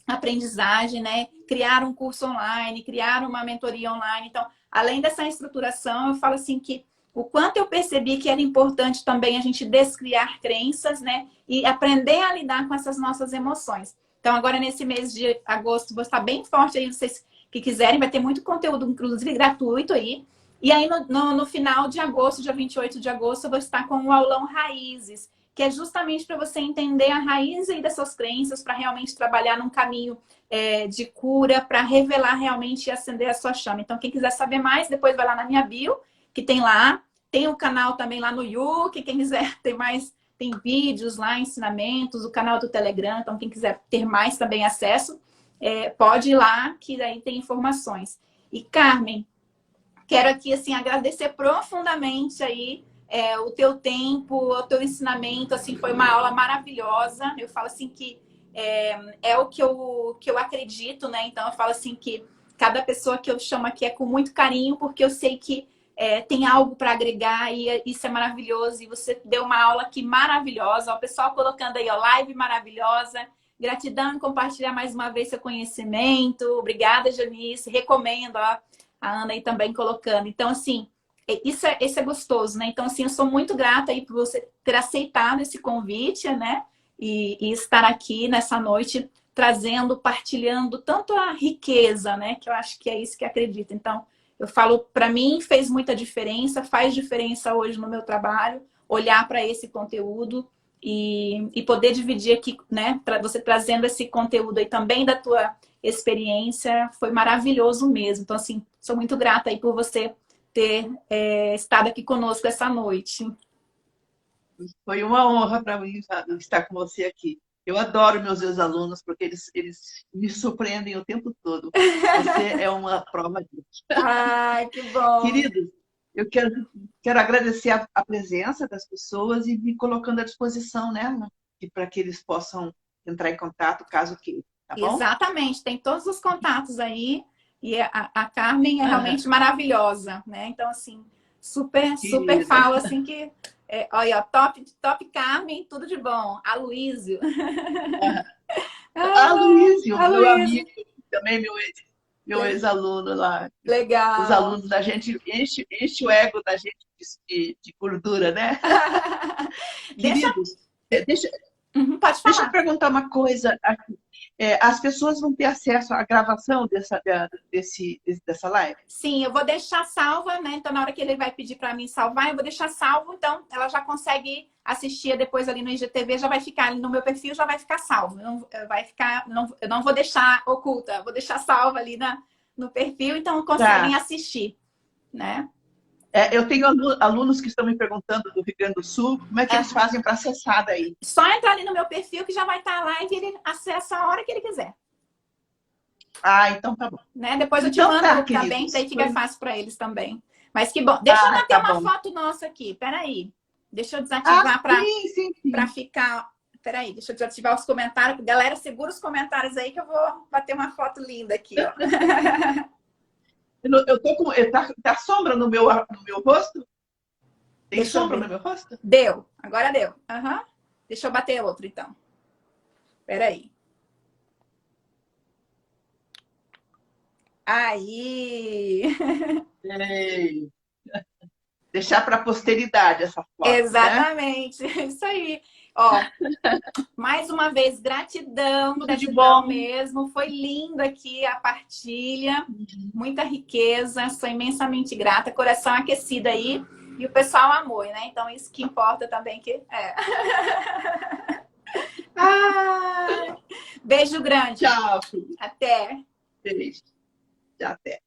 a aprendizagem, né? Criar um curso online, criar uma mentoria online. Então, além dessa estruturação, eu falo assim que o quanto eu percebi que era importante também a gente descriar crenças, né? E aprender a lidar com essas nossas emoções. Então, agora nesse mês de agosto, vou estar bem forte aí, vocês que quiserem, vai ter muito conteúdo, inclusive gratuito aí. E aí, no final de agosto, dia 28 de agosto, eu vou estar com o aulão Raízes, que é justamente para você entender a raiz aí das suas crenças, para realmente trabalhar num caminho de cura, para revelar realmente e acender a sua chama. Então, quem quiser saber mais, depois vai lá na minha bio, que tem lá. Tem o canal também lá no YouK, quem quiser ter mais, tem vídeos lá, ensinamentos, o canal do Telegram, então quem quiser ter mais também acesso, pode ir lá, que daí tem informações. E Carmen, quero aqui assim agradecer profundamente aí o teu tempo, o teu ensinamento, assim, foi uma aula maravilhosa. Eu falo assim que é o que eu acredito, né? Então eu falo assim que cada pessoa que eu chamo aqui é com muito carinho, porque eu sei que tem algo para agregar e isso é maravilhoso. E você deu uma aula aqui maravilhosa. Ó, o pessoal colocando aí, ó, live maravilhosa. Gratidão em compartilhar mais uma vez seu conhecimento. Obrigada, Janice. Recomendo, ó, a Ana aí também colocando. Então, assim, isso é gostoso, né? Então, assim, eu sou muito grata aí por você ter aceitado esse convite, né? E estar aqui nessa noite trazendo, partilhando tanto a riqueza, né? Que eu acho que é isso que acredito. Então, eu falo, para mim, fez muita diferença, faz diferença hoje no meu trabalho, olhar para esse conteúdo e poder dividir aqui, né? Você trazendo esse conteúdo aí também da tua experiência, foi maravilhoso mesmo. Então, assim, sou muito grata aí por você ter estado aqui conosco essa noite. Foi uma honra para mim estar com você aqui. Eu adoro meus ex-alunos, porque eles me surpreendem o tempo todo. Você é uma prova disso. Ai, que bom. Queridos, eu quero agradecer a presença das pessoas e me colocando à disposição, né? Para que eles possam entrar em contato, caso queiram, tá bom? Exatamente, tem todos os contatos aí. E a Carmen é Aham. realmente maravilhosa, né? Então, assim, super, super Querida. falo assim que... olha, top, top Carmen, tudo de bom. Aloísio. Aloysio, meu Aloísio. amigo, também meu Le- ex-aluno lá. Os Legal. alunos da gente enche o ego da gente de gordura, né? Deixa... Queridos, deixa, Uhum, pode deixa eu falar. perguntar uma coisa aqui. As pessoas vão ter acesso à gravação dessa live? Sim, eu vou deixar salva, né? Então, na hora que ele vai pedir para mim salvar, eu vou deixar salvo. Então, ela já consegue assistir depois ali no IGTV, já vai ficar ali no meu perfil, já vai ficar salvo. Não, vai ficar, não, eu não vou deixar oculta, vou deixar salva ali no perfil, então conseguem Tá. assistir, né? Eu tenho alunos que estão me perguntando do Rio Grande do Sul, como é que eles É, fazem para acessar daí? só entrar ali no meu perfil que já vai estar lá e ele acessa a hora que ele quiser, Ah, então tá bom. né? Depois eu te Então tá, mando também, queridos. daí fica fácil para eles também. Mas que bom. Deixa eu bater Tá uma bom. foto nossa aqui, peraí. Deixa eu desativar Sim, sim, para sim. ficar. Peraí, deixa eu desativar os comentários. Galera, segura os comentários aí que eu vou bater uma foto linda aqui, ó. Eu tô com. Tá sombra no meu rosto? Tem Deixa eu sombra ver. no meu rosto? Deu, agora deu. Uhum. Deixa eu bater outro, então. Peraí. Aí! Ei, deixar para a posteridade essa foto, né? Exatamente, isso aí. Ó, mais uma vez, gratidão, Tudo de gratidão bom. mesmo. Foi lindo aqui a partilha, muita riqueza. Sou imensamente grata, coração aquecido aí. E o pessoal amou, né? Então, isso que importa também. Beijo grande. Tchau, filho. Até. Beijo. Até.